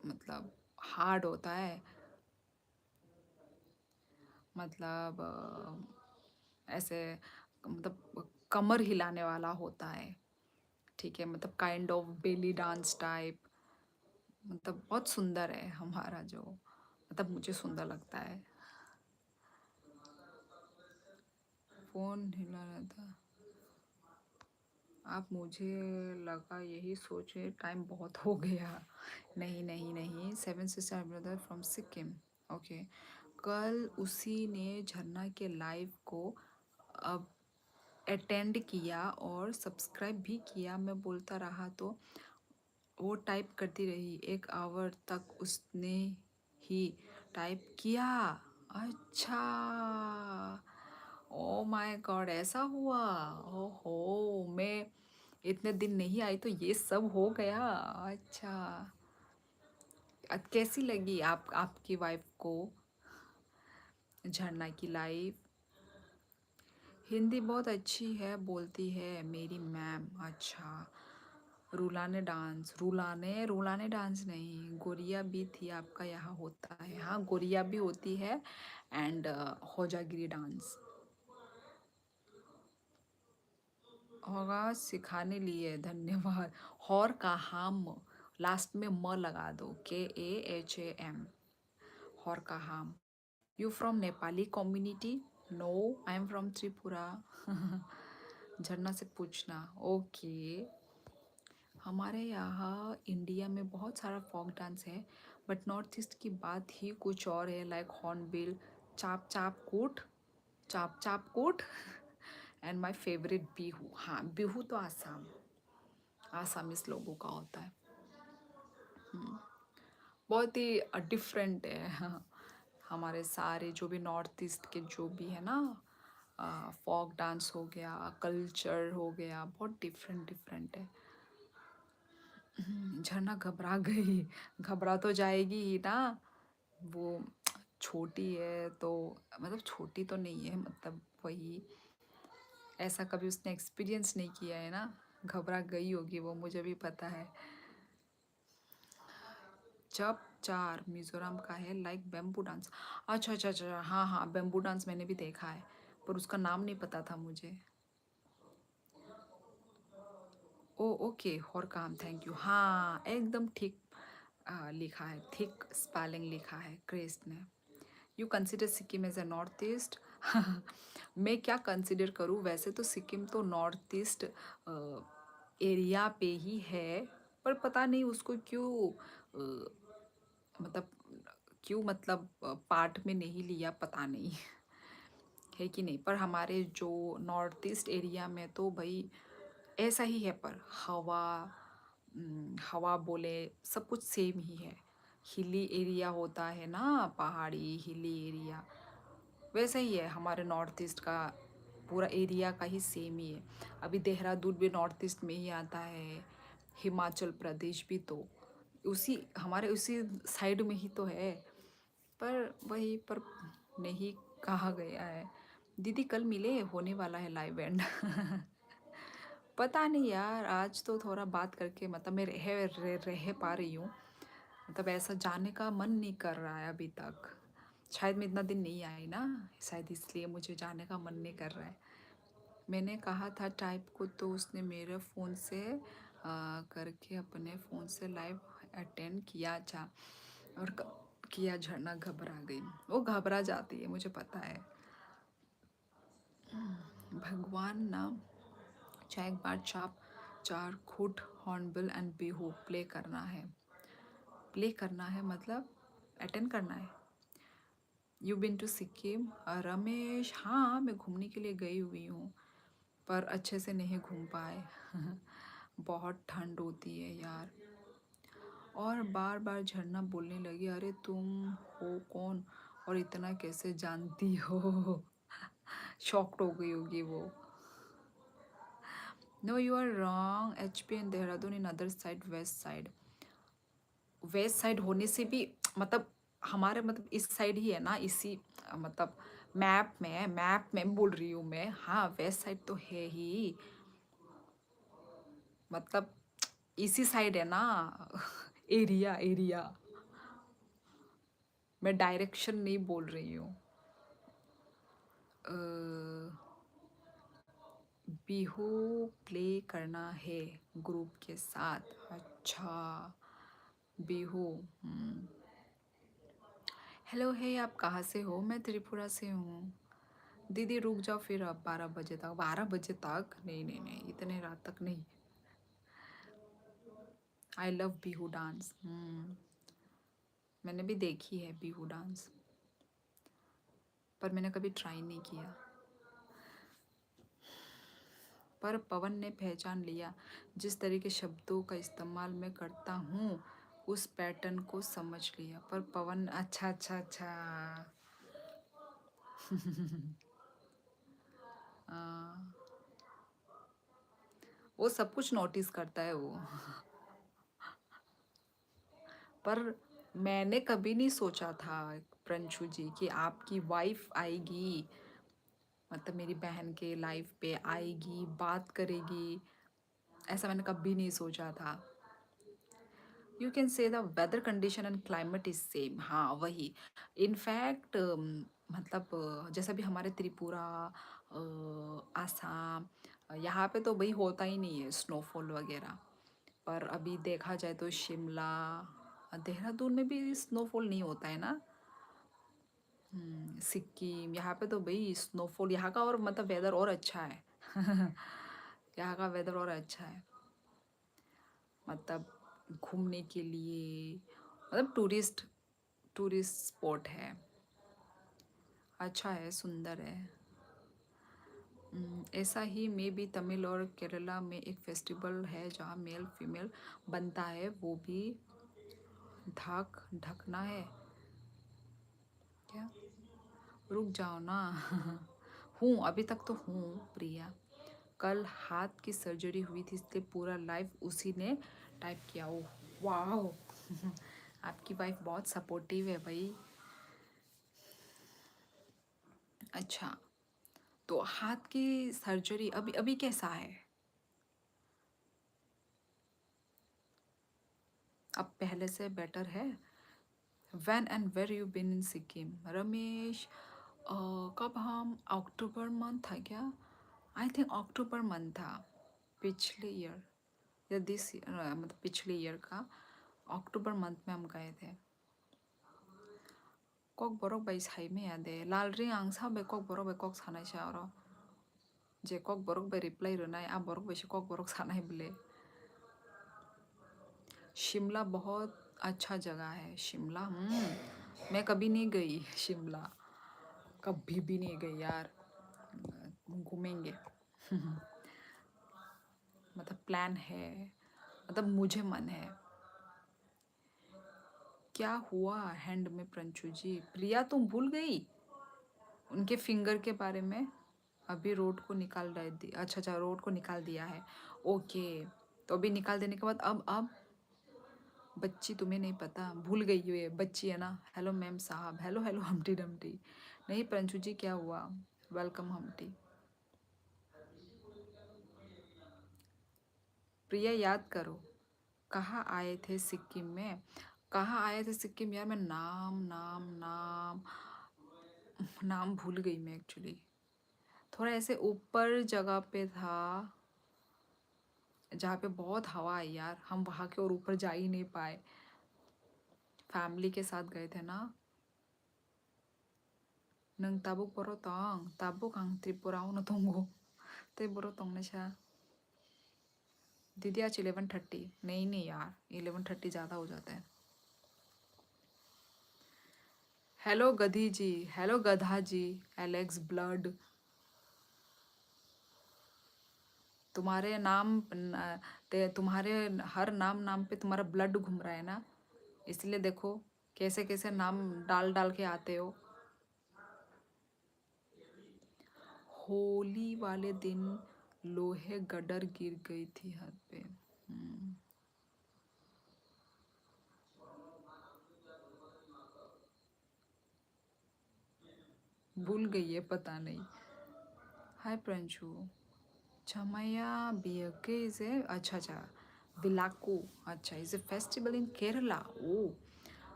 मतलब हार्ड होता है। मतलब ऐसे मतलब कमर हिलाने वाला होता है। ठीक है, मतलब kind of belly dance type. मतलब बहुत सुंदर है हमारा जो, मतलब मुझे सुंदर लगता है। फोन हिला रहा था आप? मुझे लगा यही सोचे टाइम बहुत हो गया। नहीं नहीं नहीं, 7 sister brother from Sikkim. Okay. कल उसी ने झरना के लाइव को अब अटेंड किया और सब्सक्राइब भी किया। मैं बोलता रहा तो वो टाइप करती रही, 1 आवर तक उसने ही टाइप किया। अच्छा। ओ माय गॉड, ऐसा हुआ? ओहो, मैं इतने दिन नहीं आई तो ये सब हो गया। अच्छा। कैसी लगी आपकी वाइफ को झरना की लाइफ। हिंदी बहुत अच्छी है, बोलती है मेरी मैम। अच्छा, रुलाने डांस, रुलाने रुलाने डांस नहीं, गोरिया भी थी आपका यहाँ होता है। हाँ, गोरिया भी होती है एंड होजागिरी डांस होगा सिखाने लिए। धन्यवाद। हौर का हम लास्ट में म लगा दो, KAHAM, हौर का हम। You from Nepali community? No, I am from Tripura. Jharna से पूछना। ओके। हमारे यहाँ इंडिया में बहुत सारा फोक डांस है, बट नॉर्थ ईस्ट की बात ही कुछ और है, लाइक हॉर्नबिल, चाप चाप कूट, चाप चाप कूट एंड माय फेवरेट बिहू। हाँ, बिहू तो आसामीस लोगों का होता है। बहुत ही डिफरेंट है। हाँ, हमारे सारे जो भी नॉर्थ ईस्ट के जो भी है ना, फोक डांस हो गया, कल्चर हो गया, बहुत डिफरेंट डिफरेंट है। झरना घबरा गई। घबरा तो जाएगी ही ना, वो छोटी है तो, मतलब छोटी तो नहीं है, मतलब वही, ऐसा कभी उसने एक्सपीरियंस नहीं किया है ना, घबरा गई होगी वो, मुझे भी पता है। जब चार मिजोरम का है, लाइक बेम्बू डांस। अच्छा अच्छा अच्छा, हाँ हाँ, बेम्बू डांस मैंने भी देखा है, पर उसका नाम नहीं पता था मुझे। ओ ओके, और काम, थैंक यू। हाँ, एकदम ठीक लिखा है, ठीक स्पेलिंग लिखा है क्रिस्ट ने। You consider Sikkim as a north east? मैं क्या कंसिडर करूँ, वैसे तो सिक्किम तो नॉर्थ ईस्ट एरिया पे ही है, पर पता नहीं उसको क्यों मतलब पार्ट में नहीं लिया, पता नहीं। है कि नहीं, पर हमारे जो नॉर्थ ईस्ट एरिया में तो भाई ऐसा ही है, पर हवा बोले सब कुछ सेम ही है। हिली एरिया होता है ना, पहाड़ी हिली एरिया, वैसा ही है हमारे नॉर्थ ईस्ट का, पूरा एरिया का ही सेम ही है। अभी देहरादून भी नॉर्थ ईस्ट में ही आता है, हिमाचल प्रदेश भी तो उसी हमारे उसी साइड में ही तो है, पर वही पर नहीं कहा गया है। दीदी कल मिले, होने वाला है लाइव एंड। पता नहीं यार, आज तो थोड़ा बात करके मतलब मैं रह पा रही हूँ, मतलब ऐसा जाने का मन नहीं कर रहा है अभी तक। शायद मैं इतना दिन नहीं आई ना, शायद इसलिए मुझे जाने का मन नहीं कर रहा है। मैंने कहा था टाइप को, तो उसने मेरे फ़ोन से करके अपने फ़ोन से लाइव अटेंड किया था, और किया। झरना घबरा गई, वो घबरा जाती है, मुझे पता है। भगवान नाम, चाहे एक बार Chapchar Kut hornbill and Bihu play करना है। प्ले करना है मतलब अटेंड करना है। You been to Sikkim? Ramesh, हाँ मैं घूमने के लिए गई हुई हूँ, पर अच्छे से नहीं घूम पाए। बहुत ठंड होती है यार। और बार बार झरना बोलने लगी, अरे तुम हो कौन और इतना कैसे जानती हो? शॉक्ड हो गई होगी वो। No you are wrong, HP and Dehradun in other side, west side. West side होने से भी मतलब हमारे मतलब इस साइड ही है ना, इसी मतलब मैप में बोल रही हूँ मैं। हाँ, वेस्ट साइड तो है ही, मतलब इसी साइड है ना। एरिया एरिया, मैं डायरेक्शन नहीं बोल रही हूँ। बिहू प्ले करना है ग्रुप के साथ। अच्छा, बिहू। हेलो है, आप कहाँ से हो? मैं त्रिपुरा से हूँ। दीदी रुक जाओ फिर, अब 12 बजे तक, 12 बजे तक नहीं नहीं नहीं, इतने रात तक नहीं। I love Bihu dance. मैंने भी देखी है बिहू डांस, पर मैंने कभी ट्राई नहीं किया। पर पवन ने पहचान लिया, जिस तरह के शब्दों का इस्तेमाल मैं करता हूँ उस पैटर्न को समझ लिया। पर पवन, अच्छा अच्छा अच्छा। वो सब कुछ नोटिस करता है वो। पर मैंने कभी नहीं सोचा था प्रंशु जी कि आपकी वाइफ आएगी, मतलब मेरी बहन के लाइफ पे आएगी, बात करेगी, ऐसा मैंने कभी नहीं सोचा था। You can say the weather condition and climate is same, हाँ वही। इनफैक्ट मतलब जैसा भी हमारे त्रिपुरा, आसाम, यहाँ पे तो भाई होता ही नहीं है स्नोफॉल वगैरह। पर अभी देखा जाए तो शिमला, देहरादून में भी स्नोफॉल नहीं होता है ना। सिक्किम, यहाँ पे तो भाई स्नोफॉल, यहाँ का और मतलब वेदर और अच्छा है। यहाँ का वेदर और अच्छा है, मतलब घूमने के लिए, मतलब टूरिस्ट टूरिस्ट स्पॉट है, अच्छा है, सुंदर है। ऐसा ही मे भी तमिल और केरला में एक फेस्टिवल है जहाँ मेल फीमेल बनता है, वो भी ढक ढकना है क्या? रुक जाओ ना। हूँ, अभी तक तो हूँ प्रिया। कल हाथ की सर्जरी हुई थी इसलिए पूरा लाइफ उसी ने टाइप किया। ओह वाह। आपकी वाइफ बहुत सपोर्टिव है भाई। अच्छा, तो हाथ की सर्जरी अभी अभी कैसा है? अब पहले से बेटर है? When and were you been in Sikkim? Ramesh, कब हम अक्टूबर मंथ था क्या? आई थिंक अक्टूबर मंथ था पिछले ईयर, या दिस मतलब पिछले ईयर का अक्टूबर मंथ में हम गए थे। 꼭 뭐라고 봐 사이메야 돼. 랄리 앙사 बेকক 뭐라고 बेকক 사나이 शारो. जे 꼭 뭐라고 बे रिप्लाई रनाई आ 뭐라고 बेशी 꼭 뭐라고 सानाई बले. शिमला बहुत अच्छा जगह है शिमला। मैं कभी नहीं गई शिमला, कभी भी नहीं गई यार। घूमेंगे। मतलब प्लान है, मतलब मुझे मन है। क्या हुआ हैंड में प्रंशु जी? प्रिया तुम भूल गई उनके फिंगर के बारे में? अभी रोड को निकाल दिया, अच्छा अच्छा रोड को निकाल दिया है, ओके। तो अभी निकाल देने के बाद अब बच्ची, तुम्हें नहीं पता, भूल गई हो ये बच्ची है ना। हेलो मैम साहब, हेलो हेलो हमटी डमटी। नहीं प्रंशु जी क्या हुआ? वेलकम हमटी। प्रिया याद करो, कहाँ आए थे सिक्किम में? कहाँ आए थे सिक्किम यार? मैं नाम नाम नाम नाम भूल गई मैं एक्चुअली। थोड़ा ऐसे ऊपर जगह पे था जहाँ पे बहुत हवा है यार, हम वहाँ के और ऊपर जा ही नहीं पाए, फैमिली के साथ गए थे ना। नंग ताबुक बरो तोंग ताबुक आंग त्रिपुराओ न तोंगो ते बरो तोंग नशा। दीदी आज 11:30? नहीं नहीं यार, 11:30 ज़्यादा हो जाता है। हेलो गधी जी, हेलो गधा जी, एलेक्स ब्लड। तुम्हारे नाम तुम्हारे हर नाम नाम पे तुम्हारा ब्लड घूम रहा है ना, इसलिए देखो कैसे कैसे नाम डाल डाल के आते हो। होली वाले दिन लोहे गडर गिर गई थी हद पे। भूल गई है पता नहीं। हाय प्रंशु, चमया बियके इज ए अच्छा अच्छा बिलाकू, अच्छा is a festival in Kerala. Oh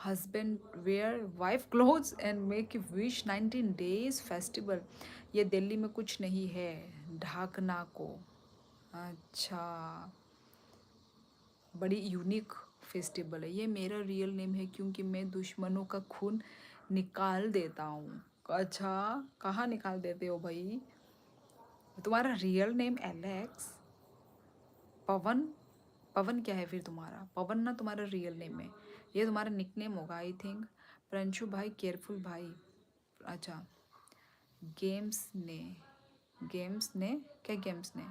husband where wife clothes and make wish 19 days festival. ये दिल्ली में कुछ नहीं है, ढाकना को। अच्छा, बड़ी यूनिक फेस्टिवल है ये। मेरा रियल नेम है क्योंकि मैं दुश्मनों का खून निकाल देता हूँ। अच्छा, कहाँ निकाल देते हो भाई? तुम्हारा रियल नेम एलेक्स? पवन? पवन क्या है फिर तुम्हारा? पवन ना तुम्हारा रियल नेम है, ये तुम्हारा निकनेम होगा आई थिंक। प्रिंशु भाई केयरफुल भाई। अच्छा, गेम्स ने, गेम्स ने क्या? गेम्स ने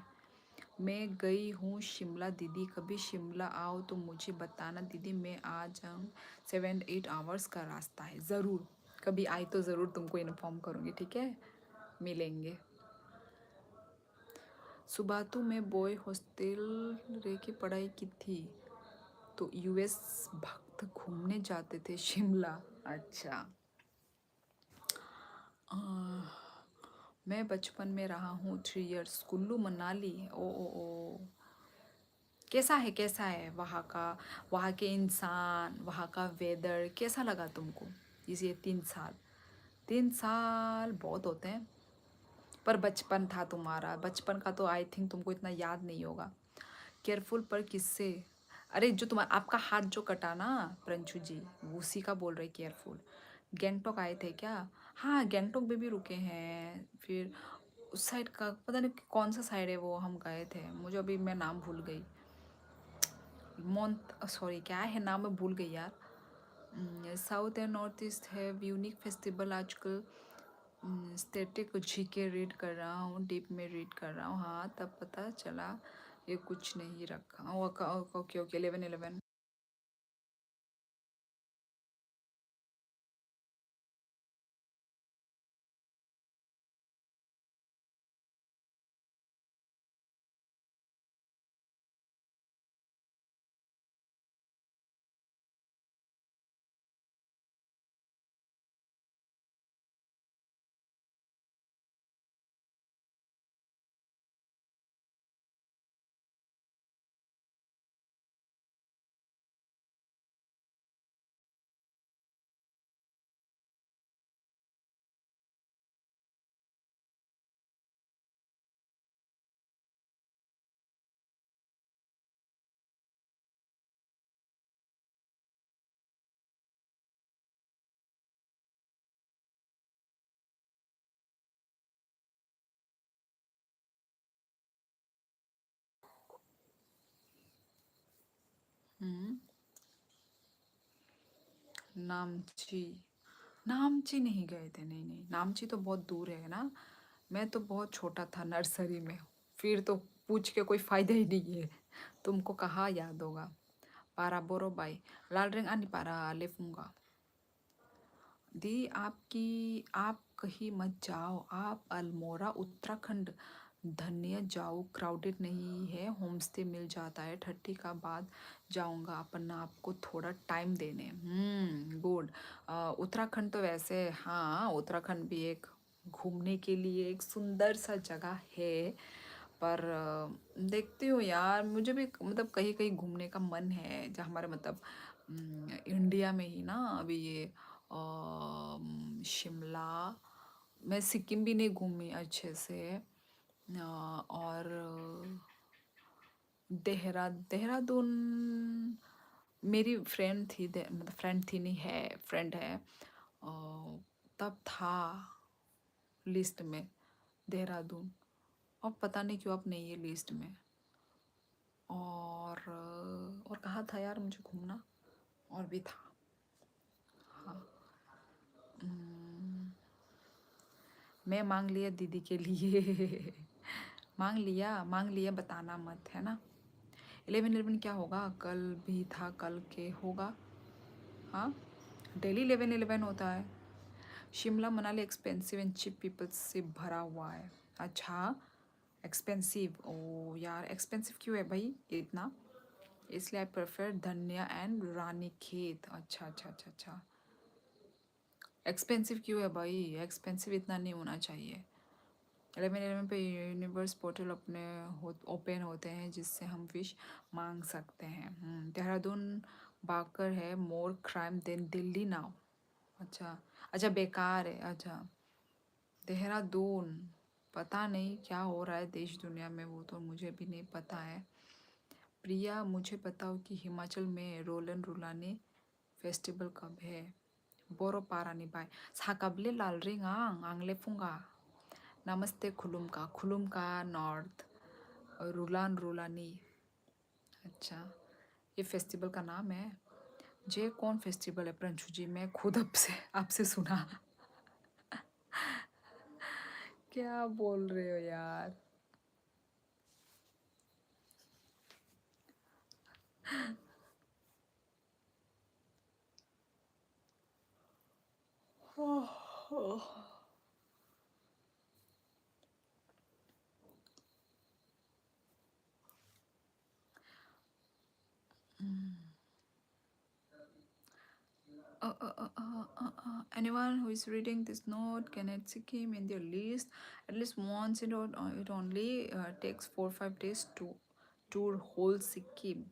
मैं गई हूँ शिमला दीदी, कभी शिमला आओ तो मुझे बताना दीदी, मैं आ जाऊँ। 7-8 hours का रास्ता है, ज़रूर कभी आई तो ज़रूर तुमको इन्फॉर्म करूँगी, ठीक है? मिलेंगे। सुबह तो मैं बॉय हॉस्टल रह के पढ़ाई की थी, तो यूएस वक्त घूमने जाते थे शिमला। अच्छा। अ, मैं बचपन में रहा हूँ 3 इयर्स कुल्लू मनाली। ओ कैसा है वहाँ का, वहाँ के इंसान, वहाँ का वेदर कैसा लगा तुमको? ये 3 साल, 3 साल बहुत होते हैं। पर बचपन था तुम्हारा, बचपन का तो आई थिंक तुमको इतना याद नहीं होगा। केयरफुल पर किससे? अरे जो तुम्हारा आपका हाथ जो कटा ना प्रंशु जी, उसी का बोल रहे केयरफुल। गैंगटॉक आए थे क्या? हाँ गैंगटॉक में भी रुके हैं। फिर उस साइड का पता नहीं कौन सा साइड है वो, हम गए थे, मुझे अभी मैं नाम भूल गई। मोन्ट सॉरी क्या है नाम, मैं भूल गई यार। साउथ एंड नॉर्थ ईस्ट है यूनिक फेस्टिवल आजकल। स्टैटिक जीके रीड कर रहा हूँ, डीप में रीड कर रहा हूँ। हाँ तब पता चला ये कुछ नहीं रखा। Okay okay 11/11। हम्म, नामची, नामची नहीं गए थे, नहीं नहीं, नामची तो बहुत दूर है ना। मैं तो बहुत छोटा था, नर्सरी में। फिर तो पूछ के कोई फायदा ही नहीं है, तुमको कहाँ याद होगा। पारा बोरो बाई, लाल रंग आनी पारा लेफूंगा। दी आप कहीं मत जाओ, आप अल्मोड़ा उत्तराखंड धन्य जाओ, क्राउडेड नहीं है, होम स्टे मिल जाता है। 30 का बाद जाऊंगा, अपन आपको थोड़ा टाइम देने। गुड। उत्तराखंड तो वैसे हाँ, उत्तराखंड भी एक घूमने के लिए एक सुंदर सा जगह है। पर देखती हूँ यार, मुझे भी मतलब कहीं कहीं घूमने का मन है, जहाँ हमारे मतलब इंडिया में ही ना अभी ये शिमला, मैं सिक्किम भी नहीं घूमी अच्छे से। और देहरादून मेरी फ्रेंड थी, मतलब फ्रेंड थी नहीं है, फ्रेंड है। तब था लिस्ट में देहरादून, अब पता नहीं क्यों अब नहीं है लिस्ट में। और कहाँ था यार मुझे घूमना, और भी था। हाँ। हम्म, मैं मांग लिया दीदी के लिए। मांग लिया, बताना मत, है ना। 11/11 क्या होगा? कल भी था, कल के होगा। हाँ डेली 11/11 होता है। Shimla Manali expensive and chip people से भरा हुआ है। अच्छा एक्सपेंसिव, ओ यार एक्सपेंसिव क्यों है भाई इतना? इसलिए आई प्रेफर धनिया एंड रानी खेत। अच्छा अच्छा अच्छा अच्छा, एक्सपेंसिव क्यों है भाई? एक्सपेंसिव इतना नहीं होना चाहिए। 11/11 पे यूनिवर्स पोर्टल अपने ओपन होते हैं, जिससे हम विश मांग सकते हैं। देहरादून बाकर है, मोर क्राइम देन दिल्ली नाउ। अच्छा अच्छा, बेकार है। अच्छा देहरादून, पता नहीं क्या हो रहा है देश दुनिया में, वो तो मुझे भी नहीं पता है। प्रिया मुझे बताओ कि हिमाचल में रोलन रुलानी फेस्टिवल कब है? बोरो पारानी बाय साकबले लाल रिंग आंगले फुंगा। नमस्ते खुलुम का नॉर्थ रुलान रुलानी। अच्छा ये फेस्टिवल का नाम है। जे कौन फेस्टिवल है प्रंशु जी? मैं खुद अब से आपसे सुना। क्या बोल रहे हो यार? Anyone who is reading this note can add Sikkim in their list at least once. It only takes 4 5 days to tour whole Sikkim.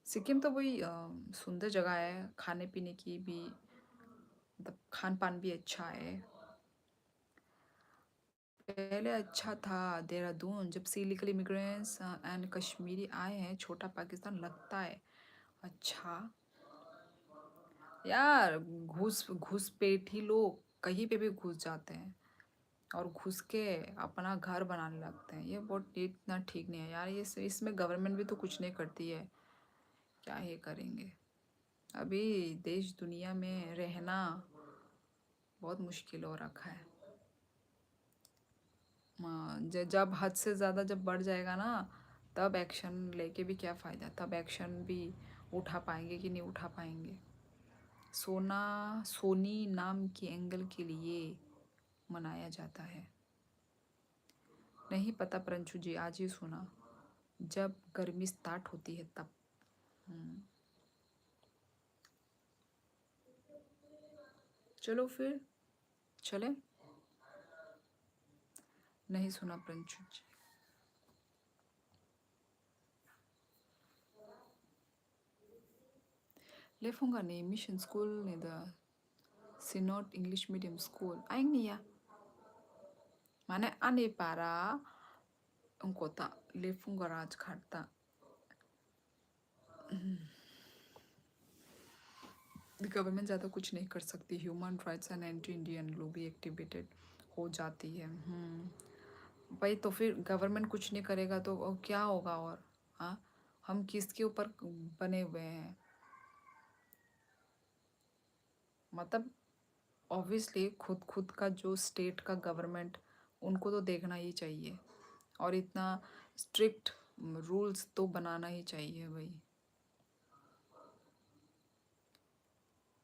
Sikkim तो वही सुंदर जगह है, खाने पीने की भी मतलब खान पान भी अच्छा है। पहले अच्छा था देहरादून, जब से इलीगल इमिग्रेंट्स एंड कश्मीरी आए हैं, छोटा पाकिस्तान लगता है। अच्छा यार, घुसपैठी लोग कहीं पे भी घुस जाते हैं और घुस के अपना घर बनाने लगते हैं। ये बहुत इतना ठीक नहीं है यार। ये इसमें गवर्नमेंट भी तो कुछ नहीं करती है, क्या ही करेंगे। अभी देश दुनिया में रहना बहुत मुश्किल हो रखा है। जब हद से ज़्यादा जब बढ़ जाएगा ना, तब एक्शन लेके भी क्या फ़ायदा, तब एक्शन भी उठा पाएंगे कि नहीं उठा पाएंगे। सोनी नाम की एंगल के लिए मनाया जाता है। नहीं पता परंचू जी, आज ही सुना, जब गर्मी स्टार्ट होती है तब। चलो फिर चले। नहीं सुना परंचू जी। Lefunga ni mission school ni the Synod English medium school. Aing ni ya. Mana ane para ungkota lefunga raj kharta. Government ज़्यादा कुछ नहीं कर सकती। Human rights and anti Indian लोग भी एक्टिवेटेड हो जाती है। भाई तो फिर गवर्नमेंट कुछ नहीं करेगा तो क्या होगा? और हाँ, हम किसके ऊपर बने हुए हैं? मतलब ऑब्वियसली खुद का जो स्टेट का गवर्नमेंट, उनको तो देखना ही चाहिए और इतना स्ट्रिक्ट रूल्स तो बनाना ही चाहिए भाई।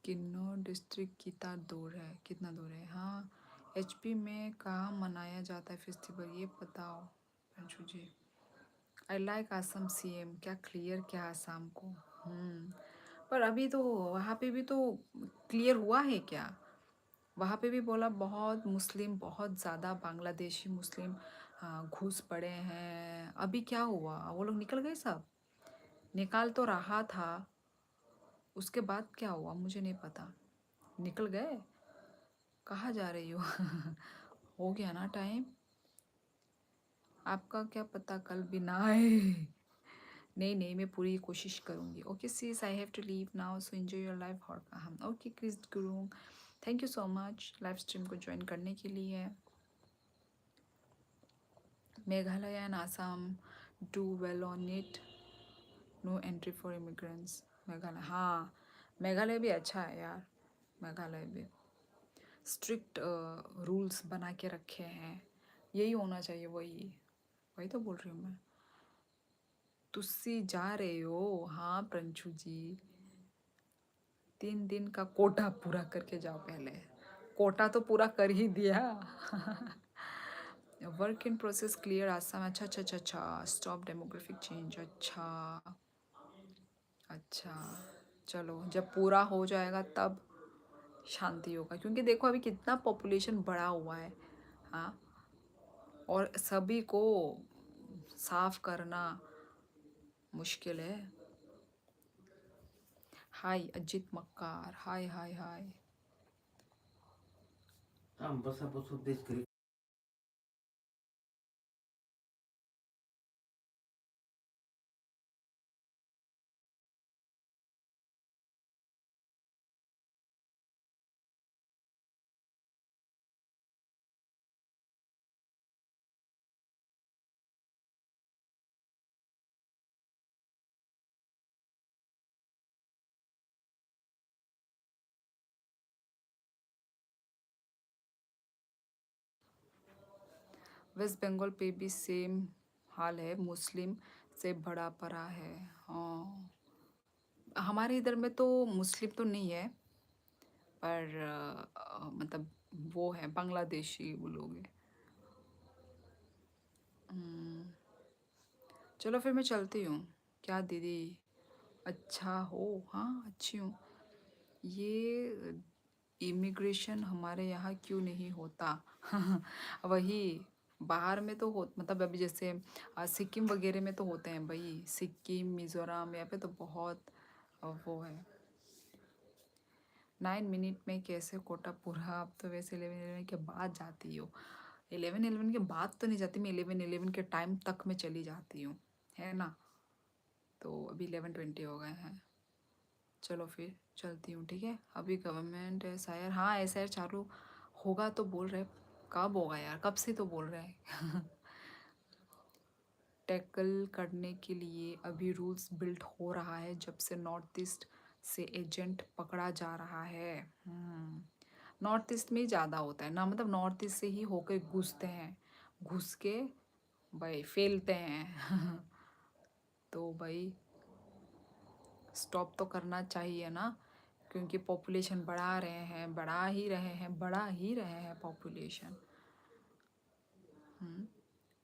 किन्नौर डिस्ट्रिक्ट कितना दूर है? हाँ, एचपी में कहाँ मनाया जाता है फेस्टिवल, ये बताओ पंचू जी। आई लाइक आसाम सीएम, क्या क्लियर क्या आसाम को। पर अभी तो वहाँ पे भी तो क्लियर हुआ है क्या? वहाँ पे भी बोला बहुत मुस्लिम, बहुत ज़्यादा बांग्लादेशी मुस्लिम घुस पड़े हैं। अभी क्या हुआ? वो लोग निकल गए सब? निकाल तो रहा था, उसके बाद क्या हुआ मुझे नहीं पता। निकल गए? कहाँ जा रही हो? हो गया ना टाइम? आपका क्या पता कल भी ना आए। नहीं नहीं, मैं पूरी कोशिश करूँगी। Okay sis, I have to leave now, so enjoy your life. और हम okay Chris Gurung, thank you so much live stream को ज्वाइन करने के लिए। Meghalaya and Assam do well on it, no entry for immigrants. Meghalaya, हाँ मेघालय भी अच्छा है यार। मेघालय भी स्ट्रिक्ट रूल्स बना के रखे हैं, यही होना चाहिए। वही वही तो बोल रही हूँ मैं। तुस्सी जा रहे हो? हाँ प्रंशु जी, 3 दिन का कोटा पूरा करके जाओ। पहले कोटा तो पूरा कर ही दिया। Work in process clear Assam. अच्छा अच्छा अच्छा अच्छा, स्टॉप डेमोग्राफिक चेंज। अच्छा अच्छा, चलो जब पूरा हो जाएगा तब शांति होगा, क्योंकि देखो अभी कितना पॉपुलेशन बढ़ा हुआ है। हाँ, और सभी को साफ करना मुश्किल है। हाय अजित मक्कार, हाय हाय हाय। वेस्ट बंगाल पे भी सेम हाल है, मुस्लिम से बड़ा पड़ा है। हाँ, हमारे इधर में तो मुस्लिम तो नहीं है, पर मतलब वो है बांग्लादेशी, वो लोग हैं। चलो फिर मैं चलती हूँ। क्या दीदी? अच्छा हो? हाँ अच्छी हूँ। ये इमिग्रेशन हमारे यहाँ क्यों नहीं होता? वही बाहर में तो हो, मतलब अभी जैसे सिक्किम वगैरह में तो होते हैं भाई, सिक्किम मिज़ोरम यहाँ पे तो बहुत वो है। 9 मिनट में कैसे कोटा पूरा? अब तो वैसे 11:11 के बाद जाती हो। 11:11 के बाद तो नहीं जाती मैं, 11:11 के टाइम तक मैं चली जाती हूँ, है ना। तो अभी 11:20 हो गए हैं। चलो फिर चलती हूँ, ठीक है। अभी गवर्नमेंट SIR, हाँ SIR चालू होगा तो बोल रहे, कब होगा यार, कब से तो बोल रहे हैं। टैकल करने के लिए अभी रूल्स बिल्ड हो रहा है जब से नॉर्थ ईस्ट से एजेंट पकड़ा जा रहा है। नॉर्थ ईस्ट में ही ज़्यादा होता है ना, मतलब नॉर्थ ईस्ट से ही होकर घुसते हैं, घुस के भाई फैलते हैं। तो भाई स्टॉप तो करना चाहिए ना, क्योंकि पॉपुलेशन बढ़ा रहे हैं, बढ़ा ही रहे हैं, बढ़ा ही रहे हैं पॉपुलेशन।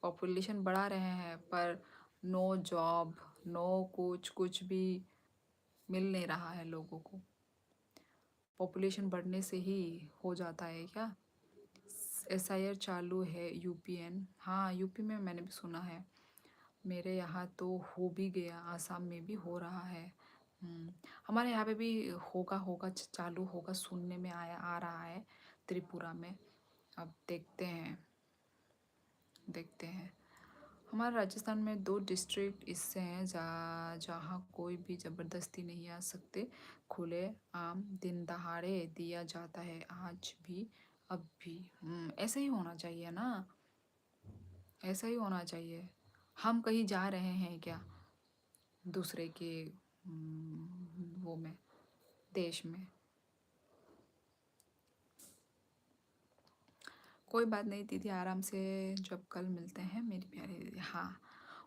पॉपुलेशन बढ़ा रहे हैं पर नो जॉब, नो कुछ, कुछ भी मिल नहीं रहा है लोगों को। पॉपुलेशन बढ़ने से ही हो जाता है क्या? SIR चालू है UPN, हाँ यूपी में मैंने भी सुना है। मेरे यहाँ तो हो भी गया, आसाम में भी हो रहा है। हमारे यहाँ पे भी होगा, होगा चालू होगा, सुनने में आ रहा है त्रिपुरा में। अब देखते हैं, देखते हैं। हमारे राजस्थान में 2 डिस्ट्रिक्ट इससे हैं जहाँ कोई भी ज़बरदस्ती नहीं आ सकते, खुले आम दिन दहाड़े दिया जाता है आज भी, अब भी। ऐसा ही होना चाहिए ना, ऐसा ही होना चाहिए। हम कहीं जा रहे हैं क्या दूसरे के वो में, देश में? कोई बात नहीं दीदी, आराम से, जब कल मिलते हैं मेरी प्यारी दीदी। हाँ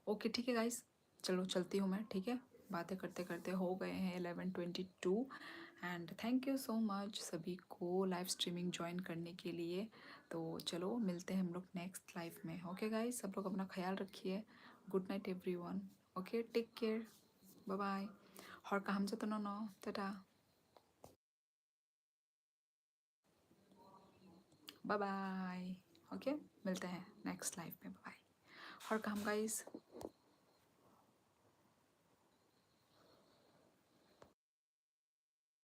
ओके ठीक है गाइस, चलो चलती हूँ मैं, ठीक है। बातें करते करते हो गए हैं 11:22। And thank you so much सभी को लाइव स्ट्रीमिंग ज्वाइन करने के लिए। तो चलो मिलते हैं हम लोग नेक्स्ट लाइव में। ओके गाइस, सब लोग अपना ख्याल रखिए। Good night everyone. Okay take care, bye bye. हर काम से तो नो टाटा, बाय बाय। ओके मिलते हैं नेक्स्ट लाइव में, बाय। हर काम गाइस।